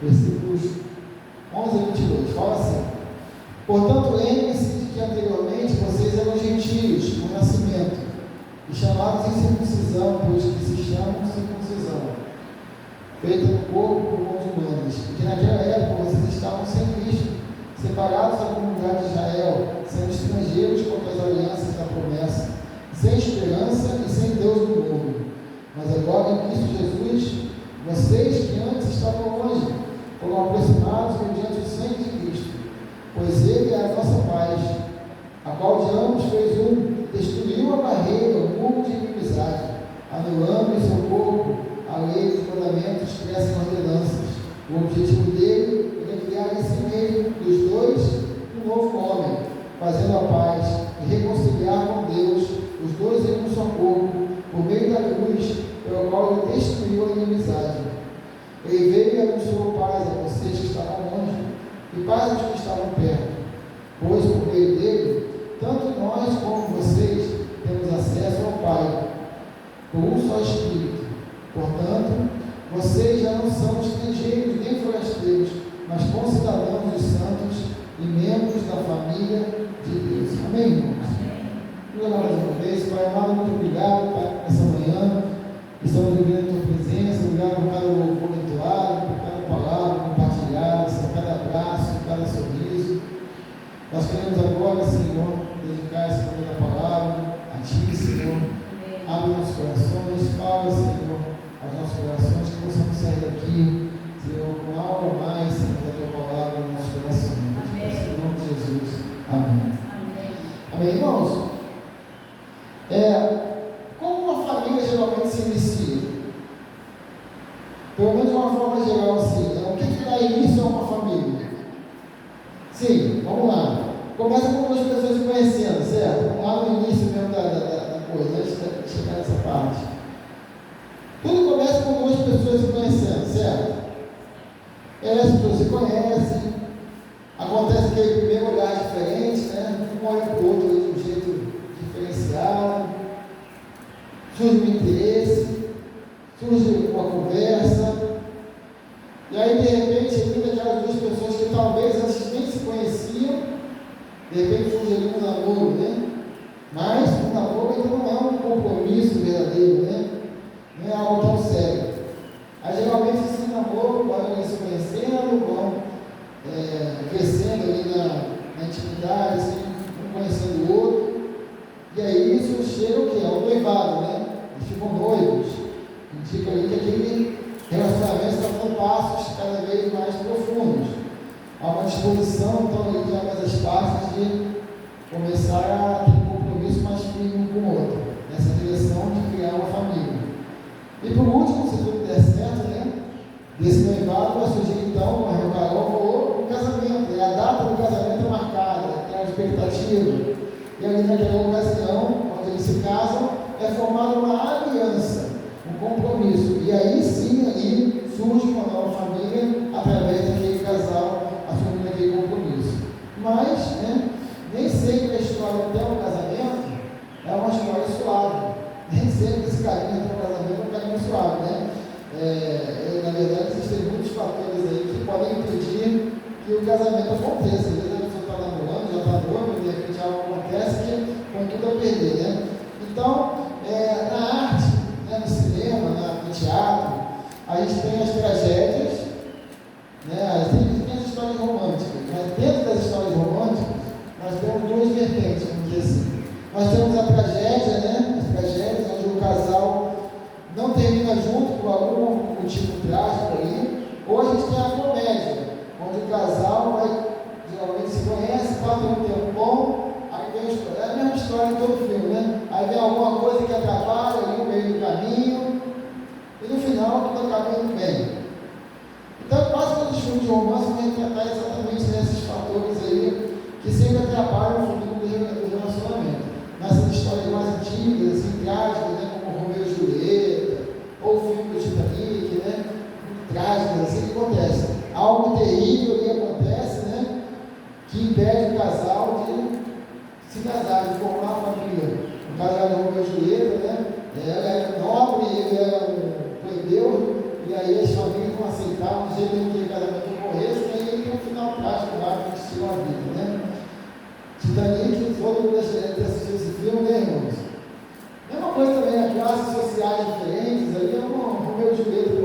versículos 11 a 22, fala assim: portanto, lembre-se de que anteriormente vocês eram gentios no nascimento, e chamados em circuncisão, pois que se chamam circuncisão, feita no corpo por mãos humanas, e que naquela época vocês estavam sem Cristo, separados da comunidade de Israel, sendo estrangeiros contra as alianças da promessa, sem esperança e sem Deus no mundo. Mas agora, em Cristo Jesus, vocês que antes estavam longe, foram aproximados mediante o sangue de Cristo, pois Ele é a nossa paz, a qual de ambos fez um, destruiu a barreira, o muro de inimizade, anulando em seu corpo a lei dos mandamentos que essas ordenanças. O objetivo dele é criar em si mesmo, dos dois, um novo homem, fazendo a paz e reconciliar com Deus os dois em um só corpo, por meio da cruz, pelo qual ele destruiu a inimizade. Ele veio e anunciou paz a vocês que estavam longe, e paz aos que estavam perto, pois por meio dele, tanto nós como vocês temos acesso ao Pai, por um só Espírito. Portanto, vocês já não são estrangeiros nem forasteiros, mas concidadãos dos santos e membros da família de Deus. Amém, irmãos? Vamos orar mais uma vez. Pai amado, muito obrigado, Pai, nessa manhã. Estamos vivendo a Tua presença. Obrigado por cada louvor entoado, por cada palavra compartilhada, por cada abraço, por cada sorriso. Nós queremos agora, Senhor, dedicar esse momento da palavra a Ti, Senhor. Abre nossos corações, fala, Senhor, aos nossos corações, que possamos sair daqui, Senhor, com algo a mais, Senhor, da Tua palavra no nosso coração. Em nome de Jesus. Amém. Amém, irmãos? Como uma família geralmente se inicia? Pelo menos de uma forma geral, assim, o que dá início a uma família? Sim, vamos lá. Começa com duas pessoas se conhecendo, certo? Vamos lá no início mesmo da coisa, antes de chegar nessa parte. Tudo começa com duas pessoas se conhecendo, certo? As pessoas se conhecem, acontece aquele primeiro olhar diferente, né? Um olha para o outro de um jeito diferenciado, surge um interesse, surge uma conversa, e aí de repente, ainda aquelas duas pessoas que talvez antes nem se conheciam, de repente surge ali um namoro, né? Mas o namoro ainda não é um compromisso verdadeiro, né? Não é algo tão sério. Aí geralmente esse namoro vai se conhecendo, vão crescendo ali na intimidade, assim, um conhecendo o outro, e aí isso chega o quê? Ao noivado, né? Eles ficam noivos, indica ali que aquele relacionamento está dando passos cada vez mais profundos. Há uma disposição, então, ali de ambas as partes de começar a ter um compromisso mais firme um com o outro, nessa direção de criar uma família. E por último, se tudo der certo, né? Desse noivado vai surgir então, como a Carol falou, o casamento. E a data do casamento é marcada, tem a expectativa. E ali naquela ocasião, quando eles se casam, é formada uma aliança, um compromisso. E aí sim, ali surge uma nova família através daquele casal, assumindo aquele compromisso. Mas, né, nem sempre a história até o casamento é uma história suave. Nem sempre esse caminho até o casamento é um caminho suave, né? Na verdade, existem muitos fatores aí que podem impedir que o casamento aconteça. Às vezes a pessoa está namorando, já está noiva, de repente algo acontece que põe tudo a perder, né? Então, na arte, né, no cinema, no teatro, a gente tem as tragédias, né? Tem as histórias românticas, mas dentro das histórias românticas, nós temos duas vertentes, vamos dizer assim. Nós temos a tragédia, né? As tragédias, onde o casal não termina junto por algum motivo trágico ali, ou a gente tem a comédia, onde o casal geralmente se conhece, passa um tempo bom, aí vem a história. É a mesma história em todo filme, né? Aí vem alguma coisa que atrapalha ali no meio do caminho, e no final tudo acaba indo bem. Então, quase todos os filmes de romance vão tratar exatamente desses fatores aí, que sempre atrapalham o futuro do relacionamento. Nessas histórias mais antigas, assim, trágicas, né? Como Romeu e Julieta, ou o filme do Titanic, né? Trágicas, assim, que acontece. Algo terrível que acontece, né? Que impede o casal de se casar, de formar uma família. No caso era Romeu e Julieta, né? Ela era nobre, ele era um plebeu, e aí as famílias não aceitavam de jeito nenhum que o casamento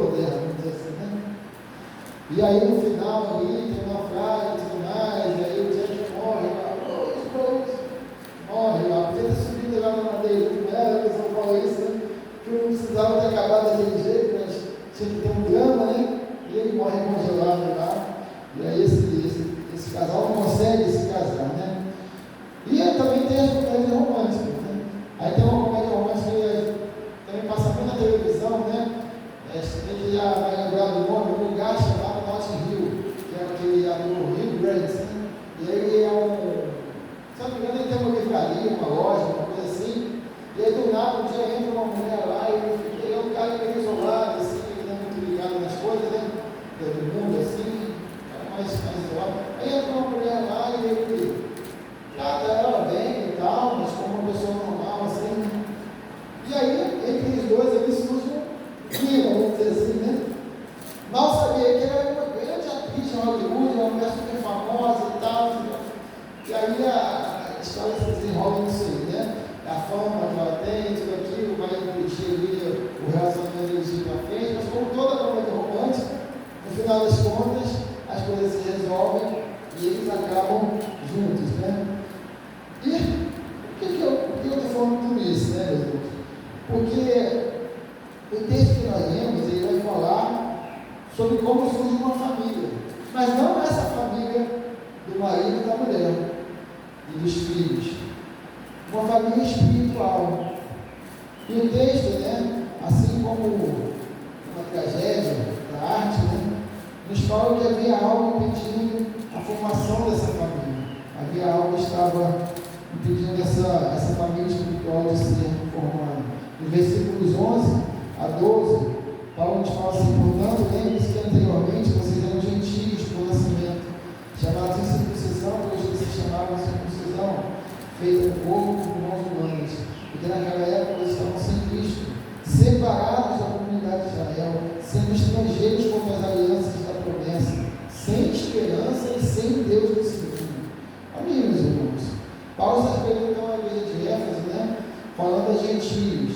moderna, vamos dizer assim, né? E aí no final ali tem uma frase e tudo mais, e aí o Jack morre, morre, lá, podia ter subido lá na madeira, a pessoa fala isso, né? Que não precisava ter acabado daquele jeito, mas tinha que ter um drama, né? E ele morre congelado lá, e aí esse casal não consegue se casar, né? E também tem as comédias românticas, né? Aí tem uma comédia romântica que também passa muito na televisão, né? Tem que já vai lembrar do nome, um lugar chamado Notting Hill, que é aquele ator Hugh Grant, né? E ele é se não me engano, ele tem uma livraria, uma loja, uma coisa assim, e aí do nada um dia entra uma mulher lá e ele é um cara meio isolado, assim, ele não é muito ligado nas coisas, né? Do mundo, assim, mais isolado. Aí entra uma mulher lá e ele trata ela bem e tal, mas como uma pessoa normal, assim. E aí, entre os dois, ali surge um clima, vamos dizer assim, né? Mal sabia que ela era uma grande atriz em Hollywood, uma mulher super famosa e tal. E aí a história se desenrola nisso aí, né? A fama que ela tem, tudo aquilo, vai repetir ali o relacionamento deles para frente, mas como toda comédia romântica, no final das contas, as coisas se resolvem e eles acabam juntos, né? E por que eu estou falando tudo isso, né, meus irmãos? Porque o texto que nós lemos, ele vai falar sobre como surge uma família, mas não essa família do marido e da mulher e dos filhos, uma família espiritual. E o texto, né, assim como uma tragédia da arte, né, nos fala que havia algo impedindo a formação dessa família, havia algo que estava impedindo essa família espiritual de ser formada. Nos versículos 11 a 12, Paulo nos fala assim: portanto, lembre-se que anteriormente vocês eram gentios por nascimento, chamados de circuncisão, pois vocês chamavam de circuncisão, feita no corpo por mãos humanas, porque naquela época eles estavam sem Cristo, separados da comunidade de Israel, sendo estrangeiros contra as alianças da promessa, sem esperança e sem Deus no mundo. Amém, meus irmãos? Paulo está escrevendo então a igreja de Éfeso, né? Falando a gentios.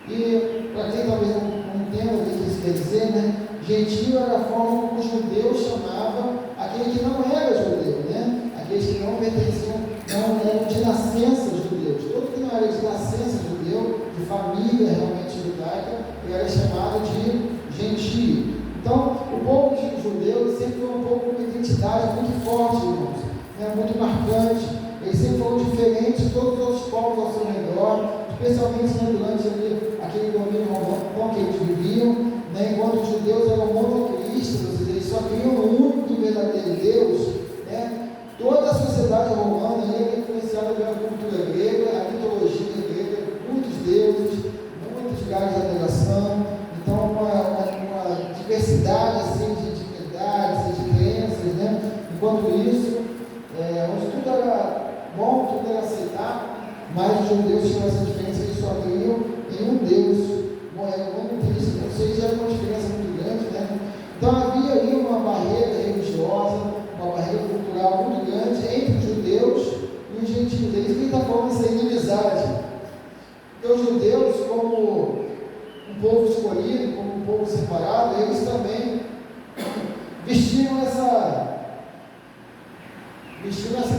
E para quem talvez não entenda o que isso quer dizer, né? Gentio era a forma como os judeus chamavam aquele que não era judeu, né? Aqueles que não pertenciam, não eram de nascença judeus. Todo que não era de nascença judeu, de família realmente judaica, ele era chamado de gentio. Então, o povo judeu sempre foi um povo com uma identidade muito forte, irmãos, né? Muito marcante. Ele sempre foi diferente de todos os outros povos ao seu redor, especialmente durante aquele domínio romano que eles viviam, né? Enquanto os judeus eram monoteístas, ou seja, eles só criam um único e verdadeiro Deus, né? Toda a sociedade romana era influenciada pela cultura grega, a mitologia grega, muitos deuses, muitos lugares de adoração, então uma diversidade assim, de verdades, de crenças, né? Enquanto isso, onde tudo era bom, tudo era aceitável, mas os judeus tinham essa diferença, eles só criam em um Deus, monoteísta, ou seja, era uma diferença muito grande, né? Então havia ali uma barreira religiosa, uma barreira cultural muito grande entre os judeus e os gentios. Eles que está falando essa inimizade. Porque os judeus, como um povo escolhido, como um povo separado, eles também vestiam essa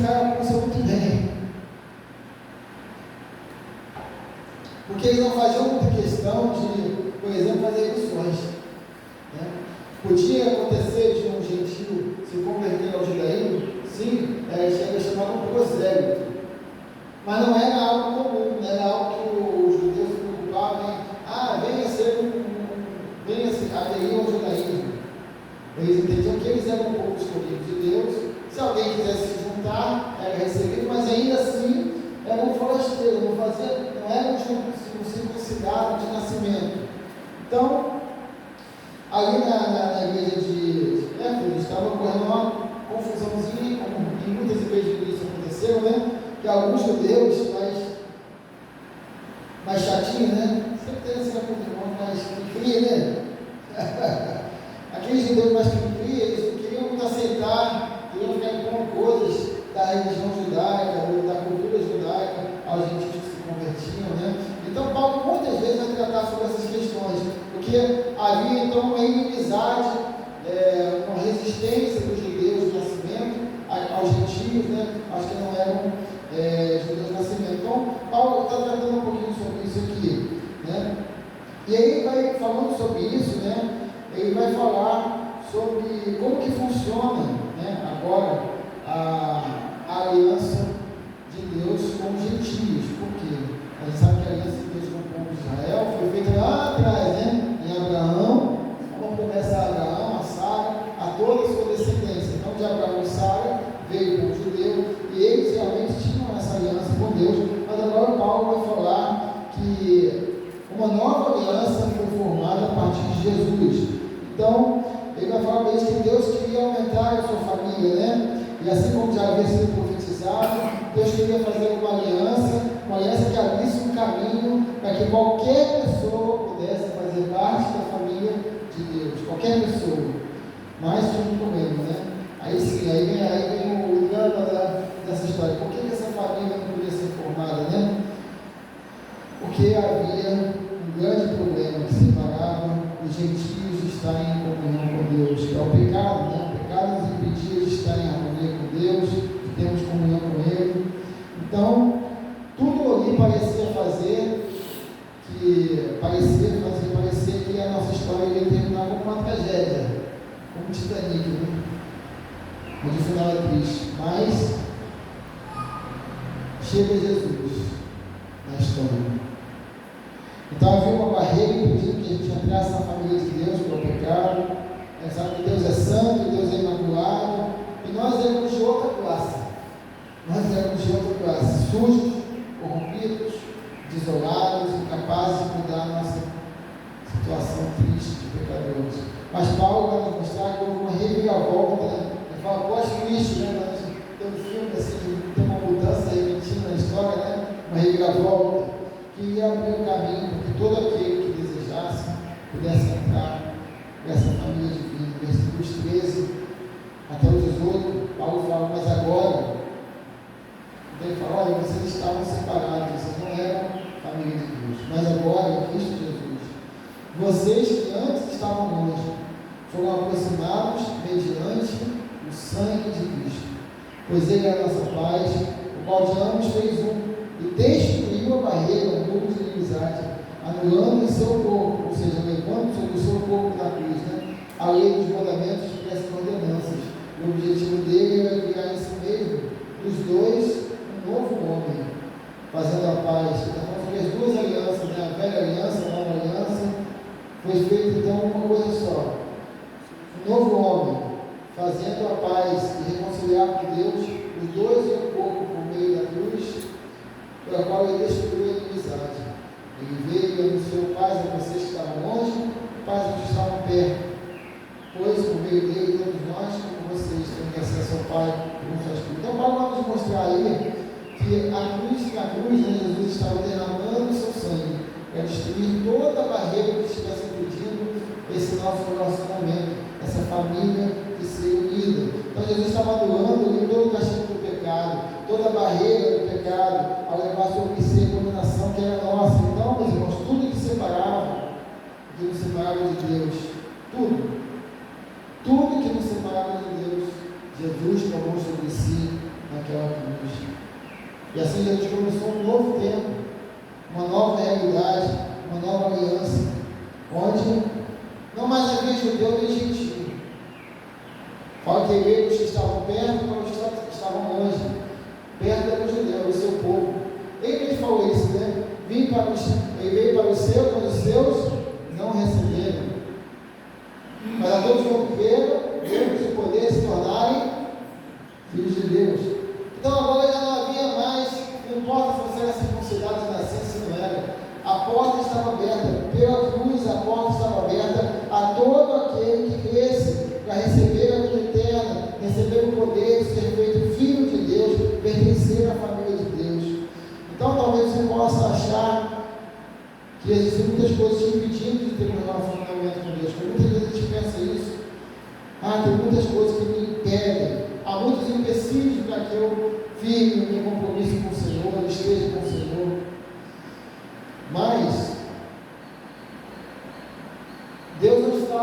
carapuça muito bem. Porque eles não faziam muita questão de, por exemplo, fazer missões, né? Podia acontecer de um gentio se converter ao judaísmo, sim, era chamado prosélito, mas não era algo comum, não era algo que os judeus se preocupavam em, venha se aderir ao judaísmo. Eles entendiam que eles eram um povo escolhido de Deus, se alguém quisesse se juntar, era recebido, mas ainda assim era um forasteiro, não era um circuncidado de nascimento. Então, ali na igreja de Éfeso estava ocorrendo uma confusãozinha, como em muitas igrejas isso aconteceu, né? Que alguns judeus mais chatinhos, né? Sempre tem esse irmão mais cria, né? Aqueles judeus mais cria, eles não queriam muito aceitar, queriam ficar com coisas da religião judaica, ou da cultura judaica, aos gentios que se convertiam, né? Então Paulo muitas vezes vai tratar sobre essas questões, porque havia então uma inimizade, uma resistência dos judeus do nascimento aos gentios, né? Aos que não eram judeus do nascimento. Então, Paulo está tratando um pouquinho sobre isso aqui, né? E aí vai falando sobre isso, né? Ele vai falar sobre como que funciona, né, agora a aliança de Deus com os gentios. Por quê? A gente sabe que a aliança de Deus com o povo de Israel foi feita lá atrás, né? Em Abraão, uma promessa a Abraão, a Sara, a toda a sua descendência. Então, de Abraão e Sara veio o povo judeu, e eles realmente tinham essa aliança com Deus. Mas agora Paulo vai falar que uma nova aliança foi formada a partir de Jesus. Então, ele vai falar para eles que Deus queria aumentar a sua família, né? E assim como já havia sido profetizado, Deus queria fazer uma aliança que abrisse um caminho para que qualquer pessoa pudesse fazer parte da família de Deus. Qualquer pessoa. Mas tinha um problema, né? Aí sim, aí vem o drama dessa história. Por que essa família não podia ser formada, né? Porque havia um grande problema que separava os gentios de estarem em comunhão com Deus, que é o pecado, né? O pecado nos impedia de estar em harmonia com Deus, de termos comunhão com Ele. Então, tudo ali parecia parecer que a nossa história ia terminar como uma tragédia, como Titanic, né? Onde o final é triste. Mas chega Jesus na história. Então havia uma barreira impedindo que a gente entrasse na família de Deus pelo pecado. A gente sabe que Deus é santo, Deus é imaculado, e nós éramos de outra classe. Sujos, corrompidos, desolados, incapazes de mudar a nossa situação triste de pecadores. Mas Paulo vai nos mostrar que houve uma reviravolta, né? Ele fala pós-Cristo, né? Tem um filme assim, tem uma mudança repentina na história, né? Uma reviravolta que ia abrir o caminho para que todo aquele que desejasse pudesse entrar nessa família divina. Versículos 13 até o 18, Paulo fala, mas agora, então ele fala, olha, vocês estavam separados, vocês não eram família de Deus, mas agora, em Cristo Jesus, vocês que antes estavam longe, foram aproximados mediante o sangue de Cristo, pois Ele é a nossa paz, o qual de ambos fez um, e destruiu a barreira, o muro de inimizade, anulando em seu corpo, ou seja, levando sobre o seu corpo na cruz, né, a lei dos mandamentos e as ordenanças. O objetivo dele era criar em si mesmo, dos dois, um novo homem, fazendo a paz. Então, foi as duas alianças, né, a velha aliança, a nova aliança, foi feita então uma coisa só. Um novo homem, fazendo a paz e reconciliar com Deus, os dois em um corpo por meio da cruz, pela qual ele destruiu a inimizade. Ele veio e anunciou paz a vocês que estavam longe, paz aos que estavam perto. Pois, por meio dele, todos nós, como vocês, temos acesso ao Pai por suas cruzes. Então, Paulo vai nos mostrar aí que na cruz, né, Jesus estava derramando o seu sangue para destruir toda a barreira que estivesse impedindo esse nosso relacionamento, essa família de ser unida. Então, Jesus estava anulando todo o castigo do pecado, toda a barreira do pecado, ao levar sobre si a condenação que era nossa. Então, meus irmãos, tudo que nos separava de Deus, tudo que nos separava de Deus, Jesus tomou sobre si naquela cruz. E assim Jesus começou um novo tempo, uma nova realidade, uma nova aliança, onde não mais havia judeu nem gentio. Fala que ele veio os que estavam perto para os que estavam longe. Perto era o judeu, o seu povo. Ele falou isso, né? Ele veio para os seus, mas os seus não receberam. Mas a todos quanto creram, deu-lhes o poder de se tornarem filhos de Deus. Então agora já não havia mais, não importa se você era circuncidado de nascença, se não era. A porta estava aberta, pela cruz a porta estava aberta a todo aquele que cresce para receber a vida eterna, receber o poder de ser feito filho de Deus, pertencer à família de Deus. Então talvez você possa achar que existem muitas coisas te impedindo de ter um relacionamento com Deus. Porque muitas vezes a gente pensa isso. Tem muitas coisas que me impedem. Há muitos empecilhos para que eu firme o meu compromisso com o Senhor, esteja com o Senhor. Mas Deus não está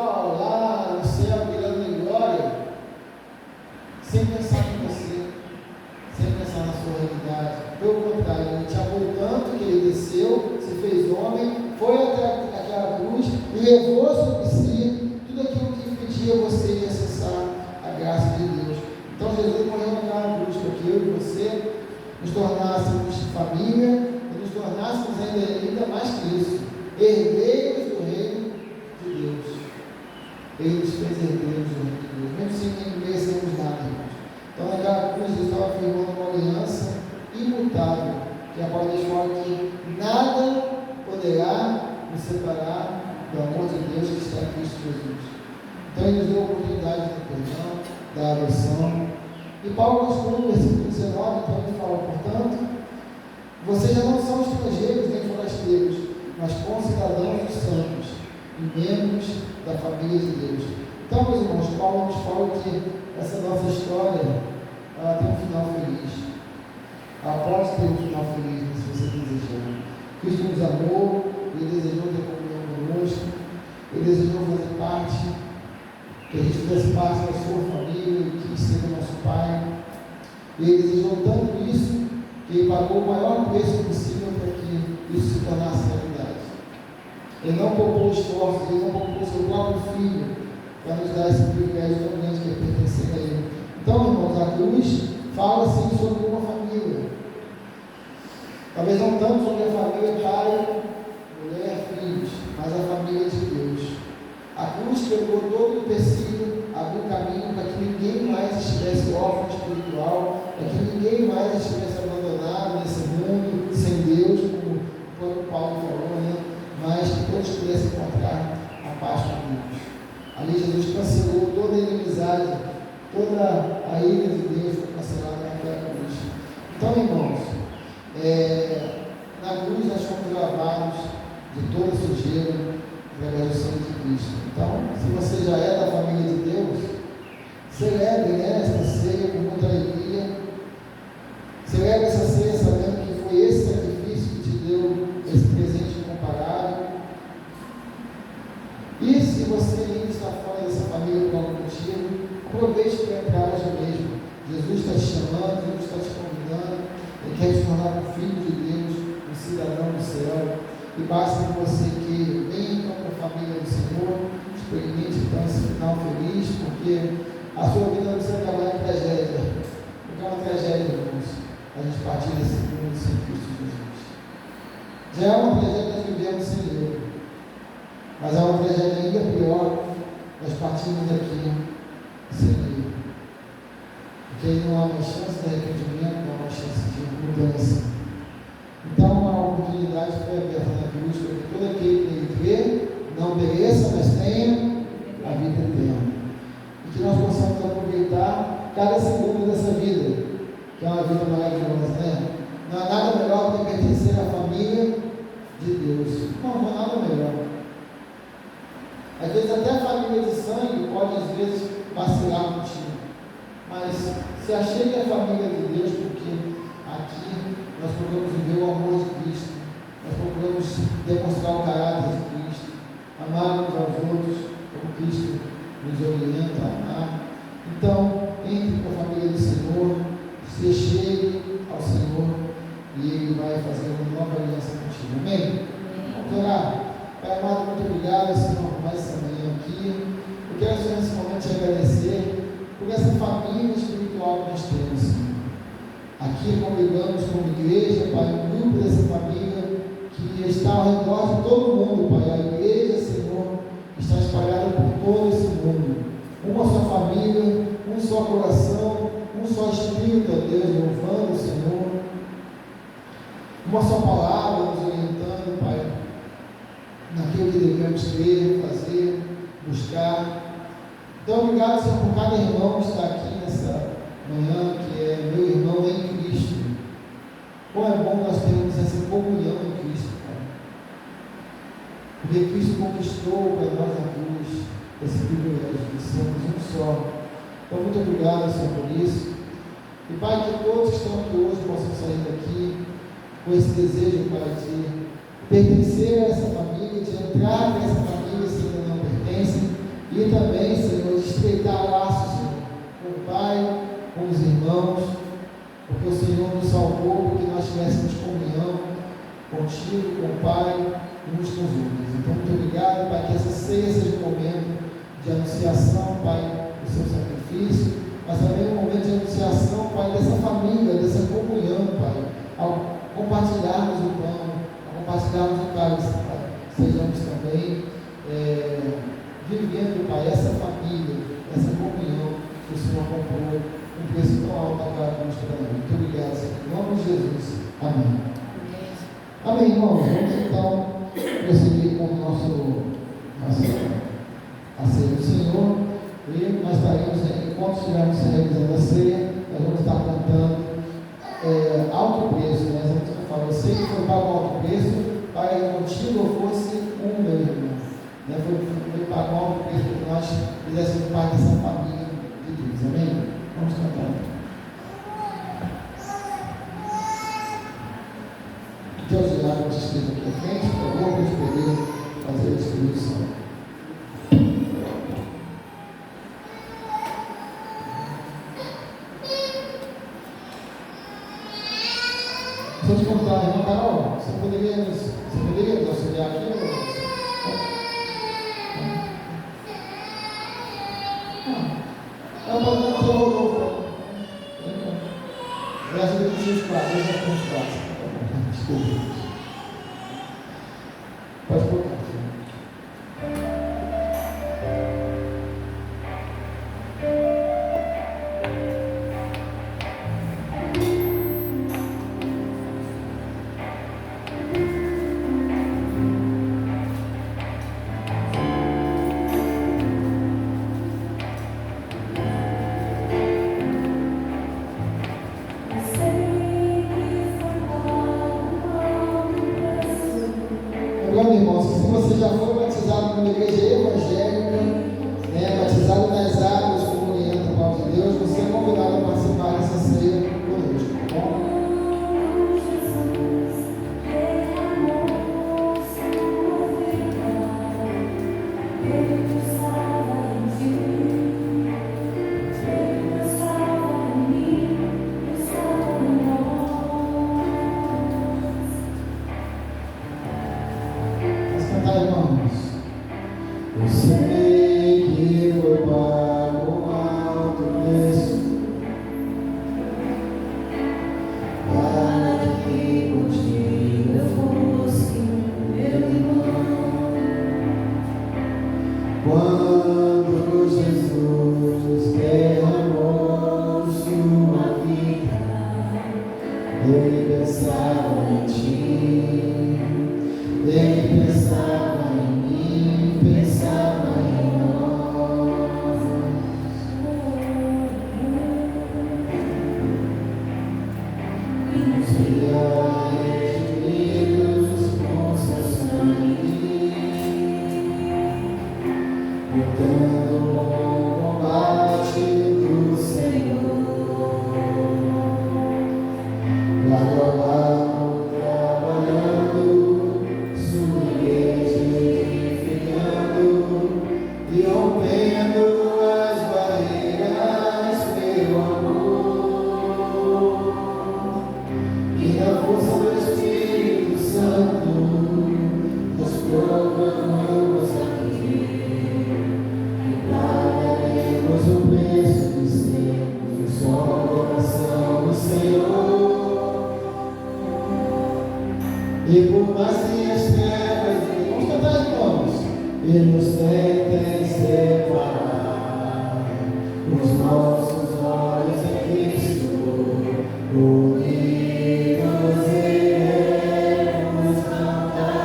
nos tornássemos família e nos tornássemos ainda mais que isso, herdeiros do reino de Deus. Ele nos fez herdeiros do reino de Deus, mesmo sem merecermos nada, irmãos. Então, naquela cruz, Deus estava afirmando uma aliança imutável, que é para deixar que nada poderá nos separar do amor de Deus que está em Cristo Jesus. Então, Ele nos deu a oportunidade do perdão, da adoção. E Paulo conclui no versículo 19, então ele fala, portanto, vocês já não são estrangeiros nem forasteiros, mas concidadãos dos santos e membros da família de Deus. Então, meus irmãos, Paulo nos fala que essa nossa história, ela tem um final feliz. Ela pode ter um final feliz, se você desejar. Cristo nos amou, Ele desejou ter comunhão conosco, Ele desejou fazer parte, que a gente fizesse parte da sua família, que quis ser o nosso Pai. Ele desejou tanto isso, que Ele pagou o maior preço possível para que isso se tornasse realidade. Ele não poupou esforços, Ele não poupou seu próprio Filho, para nos dar esse privilégio tão grande que é pertencer a Ele. Então, irmãos, a cruz fala sim sobre uma família. Talvez não tanto sobre a família pai, mulher, filhos, mas a família de Deus. A cruz pegou todo o tecido, abriu caminho para que ninguém mais estivesse órfão espiritual, para que ninguém mais estivesse abandonado nesse mundo, sem Deus, como o Paulo falou, né? Mas que todos pudessem encontrar a paz com Deus. Ali Jesus cancelou toda a inimizade, toda a ira de Deus foi cancelada naquela cruz. Então, irmãos, na cruz nós fomos lavados de toda sujeira através do sangue de Cristo. Então, se você já é da família de Deus, celebre esta ceia com muita alegria. Celebre essa ceia sabendo que foi esse sacrifício que te deu esse presente incomparável. E se você ainda está fora dessa família por algum motivo, aproveite para entrar hoje mesmo. Jesus está te chamando, Jesus está te convidando. Ele quer te tornar um filho de Deus, um cidadão do céu. E basta que você que venha então para a família do Senhor, experimente então esse final feliz, porque a sua vida não precisa acabar em tragédia. Porque é uma tragédia, irmãos, a gente partir desse mundo sem Cristo Jesus. Já é uma tragédia nós vivemos sem Ele, mas é uma tragédia ainda pior nós partimos daqui sem Ele. Porque aí não há uma chance de arrependimento, não há uma chance de mudança. Então, uma oportunidade foi aberta na cruz para que todo aquele que nele crê não pereça, mas tenha a vida eterna. E que nós possamos aproveitar cada segundo dessa vida, que é uma vida maravilhosa, né? Não há nada melhor do que pertencer à família de Deus. Não há nada melhor. Às vezes até a família de sangue pode às vezes vacilar contigo. Mas se achegue à família de Deus, porque aqui nós procuramos viver o amor de Cristo, nós procuramos demonstrar o caráter de Cristo, amar uns aos outros, como Cristo nos orienta a amar. Então, entre com a família do Senhor, se chegue ao Senhor e Ele vai fazer uma nova aliança contigo. Amém? Vamos orar. Pai amado, muito obrigado, Senhor, por mais essa manhã aqui. Eu quero, Senhor, nesse momento te agradecer por essa família espiritual que nós temos, Senhor. Aqui congregamos como igreja, Pai, um grupo dessa família que está ao redor de todo mundo, Pai. A igreja, Senhor, está espalhada por todo esse mundo. Uma só família, um só coração, um só Espírito, ó Deus, louvando o Senhor. Uma só palavra nos orientando, Pai, naquilo que devemos crer, fazer, buscar. Então, obrigado, Senhor, por cada irmão que está aqui nessa manhã, que é meu irmão em Cristo. Como é bom nós termos essa comunhão em Cristo, Pai. Porque Cristo conquistou para nós na cruz esse privilégio de sermos um só. Então, muito obrigado, Senhor, por isso. E, Pai, que todos que estão aqui hoje possam sair daqui com esse desejo, Pai, de pertencer a essa família, de entrar nessa família se ainda não pertencem, e também, Senhor, de estreitar laços, Senhor, com o Pai, com os irmãos, porque o Senhor nos salvou, porque nós tivéssemos comunhão contigo, com o Pai e uns com os outros. Então, muito obrigado, Pai, que essa ceia seja um momento de anunciação, Pai, do seu sacrifício, mas também um momento de anunciação, Pai, dessa família, dessa comunhão, Pai, compartilharmos o pão, a compartilharmos o cálice, sejamos também vivendo, Pai, essa família, essa comunhão que o Senhor comprou um preço tão alto a cada cruz para nós. Muito obrigado, Senhor. Em nome de Jesus. Amém. Amém, irmãos. Vamos então prosseguir com o nossa a ceia do Senhor. E nós estaremos, enquanto estivermos realizando a ceia, nós vamos estar cantando alto preço, né? Você fala, eu sei que foi pago alto preço para contigo fosse meu irmão. Né? Foi pago alto preço para que nós fizéssemos parte dessa família de Deus. Amém? Vamos cantar. Que os diáconos estejam aqui à frente, por favor, para eles poderem fazer a distribuição. Deixa eu te contar, irmã Carol, você poderia nos auxiliar aqui? Não, pode não, Rodolfo. Eu acho que eu preciso de quatro, eu já tenho os quatro. Desculpa. Pode colocar. Irmãos, se você já foi batizado numa igreja evangélica, batizado nas águas como orienta a palavra de Deus, você é convidado a participar dessa ceia conosco, tá bom? Eu sei que foi pago um alto preço para que contigo eu fosse meu irmão. Quando Jesus derramou sua vida, ele pensava em ti, ele pensava em mim, pensava em nós. E nos via redimidos com seu sangue, lutando o bom combate do Senhor. Lado a lado, trabalhando, sua igreja edificando e rompendo as barreiras pelo amor. E na força do Espírito Santo, nós proclamamos aqui e pagaremos o preço de sermos o só coração do Senhor. E por mais que as trevas, vamos cantar, irmãos, e nos tentem separar, os nossos olhos em Cristo, unidos iremos cantar.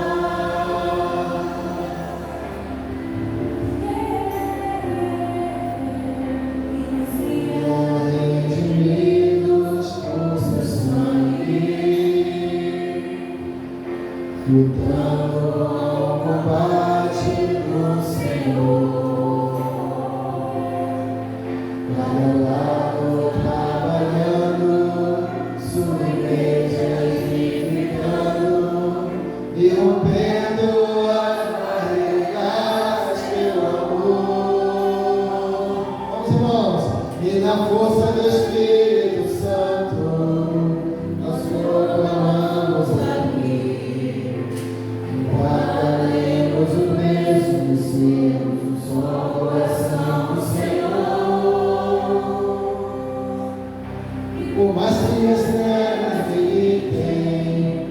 Redimidos com seu sangue, lutando ao combate do Senhor, lado a lado trabalhando, sua igreja edificando e rompendo as barreiras pelo amor. Vamos, irmãos, e na força do Espírito Santo, nós proclamamos aqui, pagaremos o preço de sermos um só coração do Senhor. E por mais que as trevas gritem,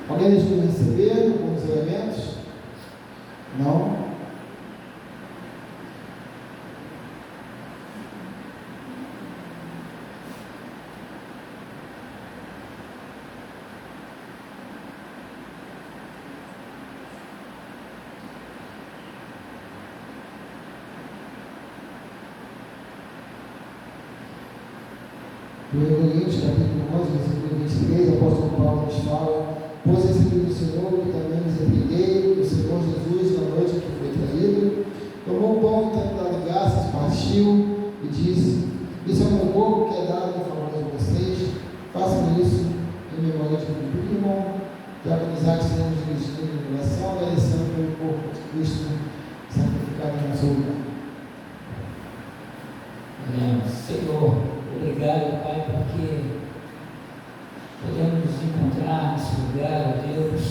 Alguém deixou de receber alguns elementos? Não? No Coríntios, capítulo 11, versículo 23, o apóstolo Paulo nos fala: pois recebi do Senhor que também nos entreguei, o Senhor Jesus, na noite que foi traído, tomou o pão e, tendo dado graças, partiu e disse: isso é o meu corpo que é dado em favor de vocês, façam isso em memória de mim. Irmão, já que nos estaremos dirigindo em oração, agradecendo pelo corpo de Cristo sacrificado em nosso lugar. Senhor, obrigado, Pai, porque podemos nos encontrar nesse lugar, ó Deus,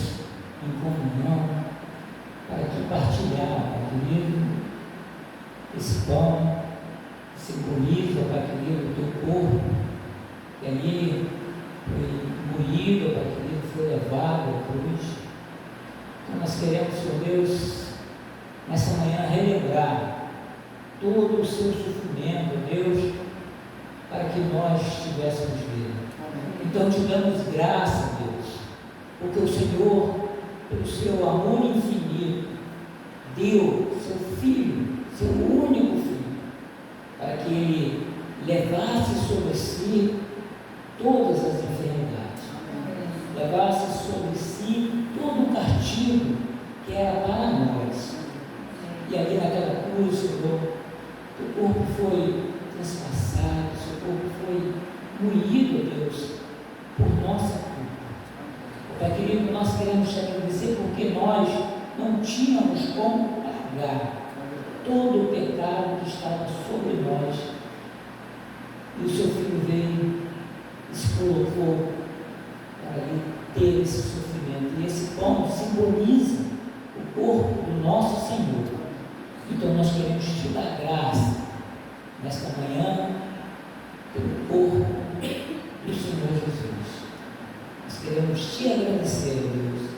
em comunhão, para aqui partilhar, Pai querido, esse pão que simboliza, Pai querido, o teu corpo, que ali foi moído, Pai querido, foi levado à cruz. Então nós queremos, Senhor Deus, nessa manhã relembrar todo o seu sofrimento, Deus, para que nós estivéssemos nele. Então te damos graça, Deus, porque o Senhor, pelo seu amor infinito, deu seu Filho, seu único Filho, para que ele levasse sobre si todas as enfermidades, levasse sobre si todo o castigo que era para nós. E ali naquela cruz, Senhor, teu corpo foi transpassado, seu corpo foi moído, Deus, por nossa culpa. Pai querido, nós queremos te agradecer porque nós não tínhamos como pagar todo o pecado que estava sobre nós. E o seu Filho veio e se colocou para ter esse sofrimento. E esse pão simboliza o corpo do nosso Senhor. Então nós queremos te dar graça nesta manhã pelo corpo do Senhor Jesus. Nós queremos te agradecer, Deus,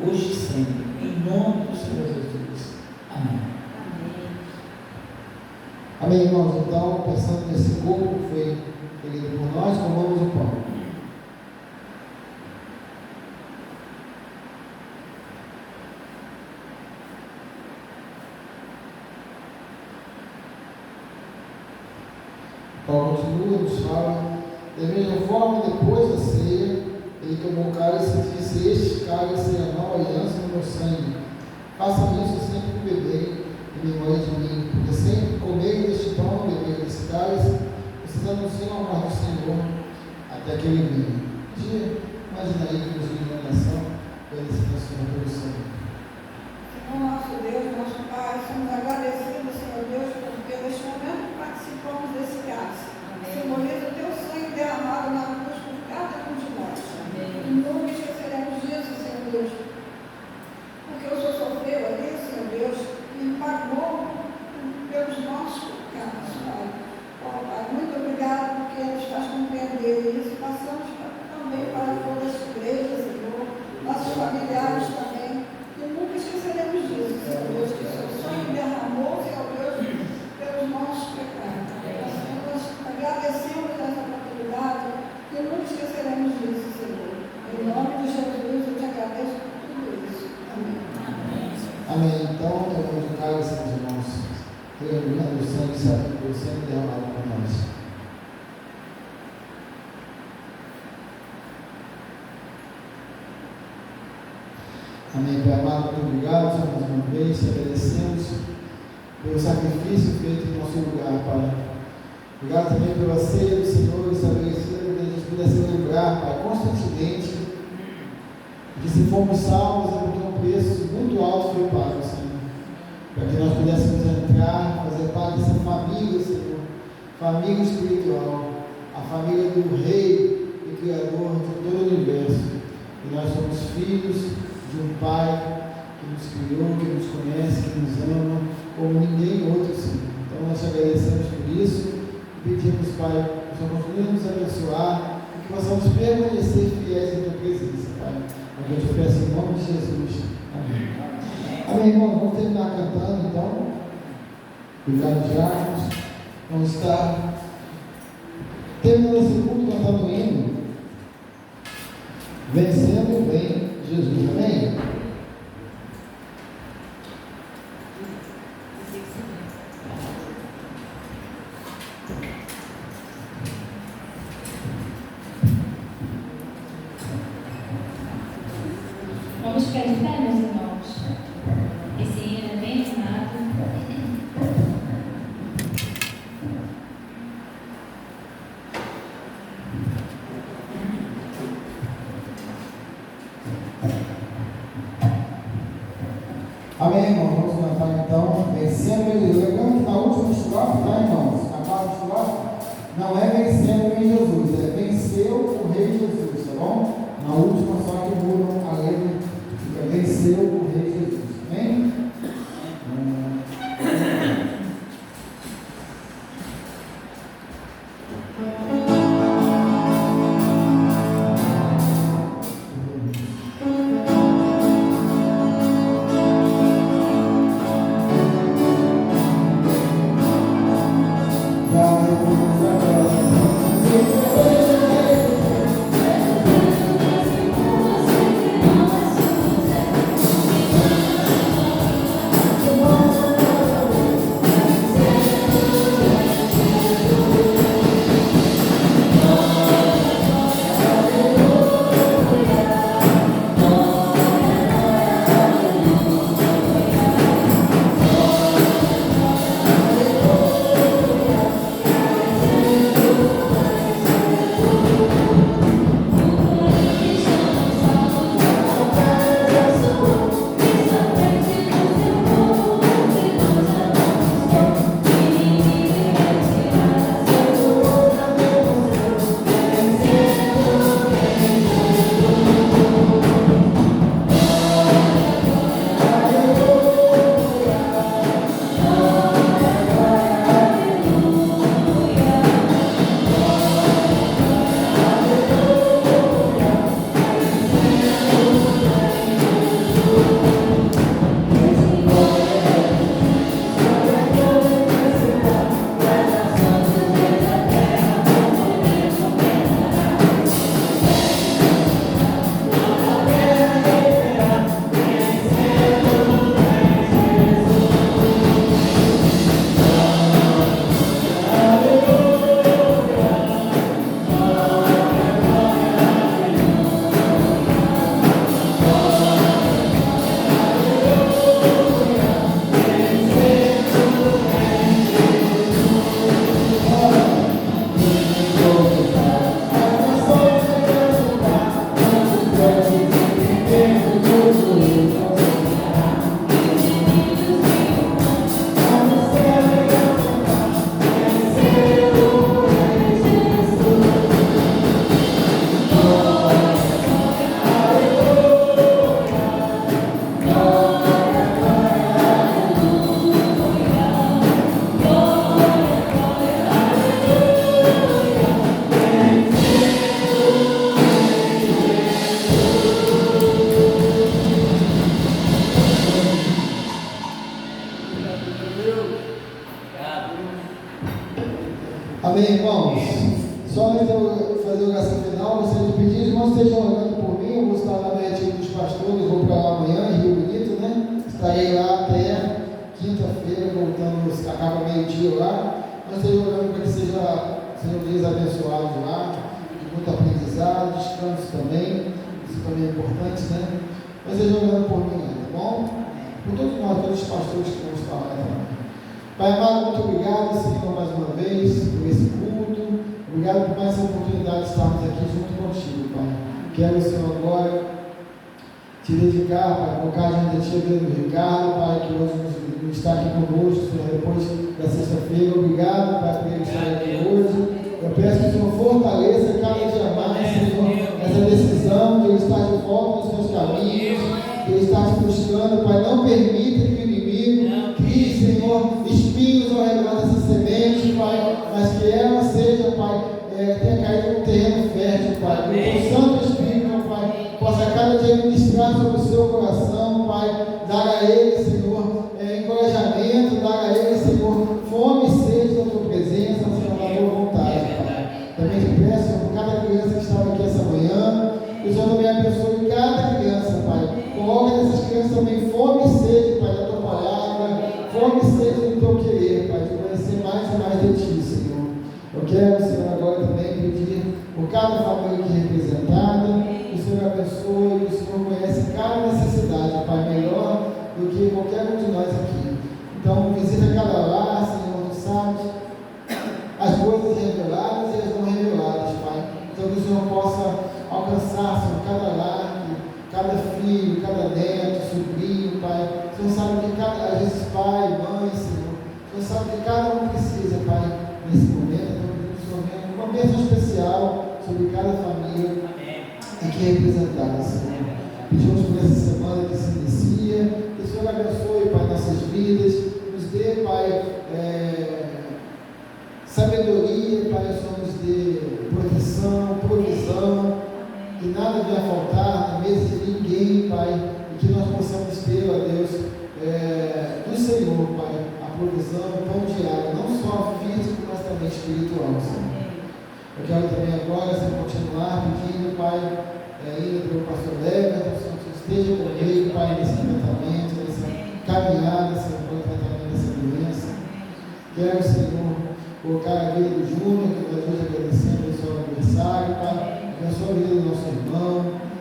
hoje e sempre, em nome do Senhor Jesus. Amém. Amém, irmãos. Então, pensando nesse corpo que foi ferido por nós, comamos o pão. Paulo continua, nos fala: da mesma forma, depois da ceia, ele tomou o cálice e disse: este cálice é a nova aliança no meu sangue. Façam isso sempre que beberem em memória de mim, porque sempre que comerem deste pão e beberem desse cálice, vocês anunciam a morte do Senhor até que ele venha. Imagina aí que nos diz na oração, agradecendo ao Senhor pelo Senhor. Senhor nosso Deus, nosso Pai, somos agradecidos, Senhor Deus, porque neste momento participamos desse cálice. Simboliza o teu sangue derramado na cruz por cada um de nós. E nunca esqueceremos disso, Senhor Deus. Porque o Senhor sofreu ali, Senhor Deus, e pagou pelos nossos pecados, Pai. Ó, Pai, muito obrigado porque nos faz compreender isso. Passamos também para todas as igrejas, Senhor, nossos familiares também. E nunca esqueceremos disso, Senhor Deus, que o seu sangue derramou, Senhor Deus, pelos nossos pecados. Nós agradecemos essa oportunidade e nunca esqueceremos disso, Senhor. Em nome de Jesus, eu te agradeço por tudo isso. Amém. Amém. Então, tomamos o cálice, meus irmãos, lembrando o sangue derramado por nós. Amém. Pai amado, muito obrigado, Senhor, mais uma vez, te agradecemos pelo sacrifício feito em nosso lugar, Pai. Obrigado também pela ceia do Senhor estabelecida, que a gente pudesse lembrar, Pai, constantemente, que se fomos salvos é porque um preço muito alto foi pago, Senhor, para que nós pudéssemos entrar, fazer parte dessa família, Senhor, família espiritual, a família do Rei e Criador de todo o universo. E nós somos filhos de um Pai que nos criou, que nos conhece, que nos ama, como ninguém outro, Senhor. Então nós te agradecemos por isso e pedimos, Pai, que o Senhor continue a nos abençoar e que possamos permanecer fiéis em tua presença, Pai. Eu te peço em nome de Jesus. Amém. Amém, irmãos. Vamos terminar cantando, então. Obrigado, diáconos. Vamos estar terminando esse culto cantando o hino. Vencendo bem Jesus. Amém? Vamos ficar de pé, meus irmãos. Esse hino é bem animado. Amém, irmãos. Vamos cantar então. Vencendo em Jesus. Lembrando que na última estrofe, tá, irmãos? A quarta estrofe não é vencendo em Jesus, é venceu o Rei Jesus, tá bom? Na última só que mudam a letra, fica venceu o Rei Jesus. Amém? Amém, irmãos? Só antes de eu fazer a oração final, gostaria de pedir, irmãos, estejam orando por mim. Eu vou estar lá no retiro dos pastores, vou para lá amanhã, em Rio Bonito, né? Estarei lá até quinta-feira, voltando, acaba meio-dia lá. Mas estejam orando para que sejam dias abençoados lá, de muito aprendizado, descanso também, isso também é importante, né? Mas estejam orando por mim, tá bom? Por todos nós, todos os pastores que vão estar lá também. Pai amado, muito obrigado, Senhor, mais uma vez, por esse culto. Obrigado por mais essa oportunidade de estarmos aqui junto contigo, Pai. Quero, Senhor, agora te dedicar, Pai, colocar diante de ti do Ricardo, Pai, que hoje nos está aqui conosco, Senhor, depois da sexta-feira. Obrigado, Pai, por ele estar aqui hoje. Eu peço que o Senhor fortaleça cada dia mais, Senhor, essa decisão de ele estar de volta nos seus caminhos, de ele estar te buscando, Pai. Não permita que o inimigo crie, Senhor, espinhos ao redor dessa semente, Pai, mas que ela seja, Pai, tenha caído no terreno fértil, Pai. Que o Santo Espírito, Pai, possa cada dia quero ministrar sobre o seu coração, Pai, dar a ele, Senhor, encorajamento, dar a ele, Senhor, fome e sede da tua presença, Senhor, da tua vontade, Pai. Também te peço, Senhor, por cada criança que estava aqui essa manhã, que o Senhor também abençoe cada criança, Pai. Coloca nessas crianças também fome e sede, Pai, da tua palavra, fome e sede do teu querer, Pai, de conhecer mais e mais de ti, Senhor. Eu quero, Senhor, agora também pedir por cada família aqui representada, que o Senhor abençoe, que o Senhor conhece cada necessidade, Pai, melhor do que qualquer um de nós aqui. Então, visita cada lar, Senhor, tu sabes as coisas reveladas e as não reveladas, Pai. Então, que o Senhor possa alcançar, Senhor, cada lar, cada filho, cada neto, sobrinho, Pai. O Senhor sabe que às vezes pai, mãe, Senhor, o Senhor sabe que cada um precisa, Pai, nesse momento. Uma bênção especial sobre cada família aqui representada, Senhor. Pedimos por essa semana que se inicia, que o Senhor abençoe, Pai, nossas vidas, nos dê, Pai, sabedoria, Pai, o Senhor nos dê proteção, provisão, que nada venha faltar na mesa de ninguém, Pai, e que nós possamos ter, ó Deus, do Senhor, Pai, a provisão, o pão diário, não só físico, mas também espiritual, Senhor. Eu quero também agora, Senhor, continuar pedindo, Pai, ainda pelo pastor Lever, que o Senhor esteja comigo, Pai, nesse tratamento, nessa caminhada, Senhor, para o tratamento dessa doença. Quero, Senhor, colocar a vida do Júnior, que nós hoje agradecemos pelo seu aniversário, Pai, abençoa a vida do nosso irmão,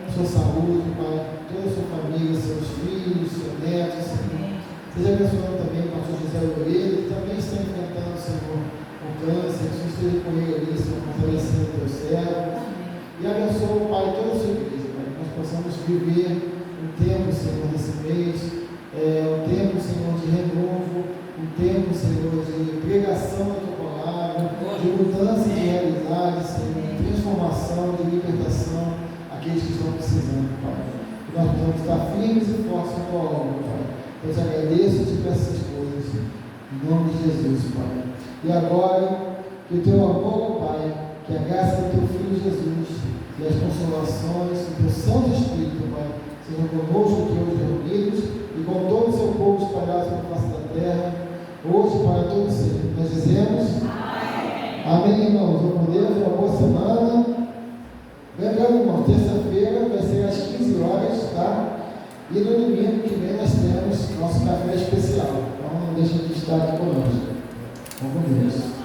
sua saúde, Pai, toda a sua família, seus filhos, seus netos, Senhor. Seja abençoando também o pastor José Loureiro, que também está enfrentando, Senhor, o câncer, que o Senhor esteja com ele ali, Senhor, fortalecendo o teu servo. E abençoa, Pai, toda a sua igreja, Pai, que nós possamos viver um tempo, Senhor, desse mês, um tempo, Senhor, de renovo, um tempo, Senhor, de pregação da tua palavra, de mudança de realidade, Senhor, de transformação, de libertação, aqueles que estão precisando, Pai. Que nós possamos estar firmes e fortes na tua obra, Pai. Eu te agradeço e te peço essas coisas, em nome de Jesus, Pai. E agora, que o teu amor, Pai, que a graça do teu Filho Jesus e as consolações do teu Santo Espírito, Pai, sejam conosco aqui hoje reunidos e com todo o seu povo espalhado pela face da terra, hoje para todo sempre. Nós dizemos amém, irmãos. Vamos com Deus, uma boa semana. Lembrando, irmãos, terça-feira vai ser às 15 horas, tá? E no domingo que vem nós temos nosso café especial. Então não deixa de estar aqui conosco. Vamos com Deus.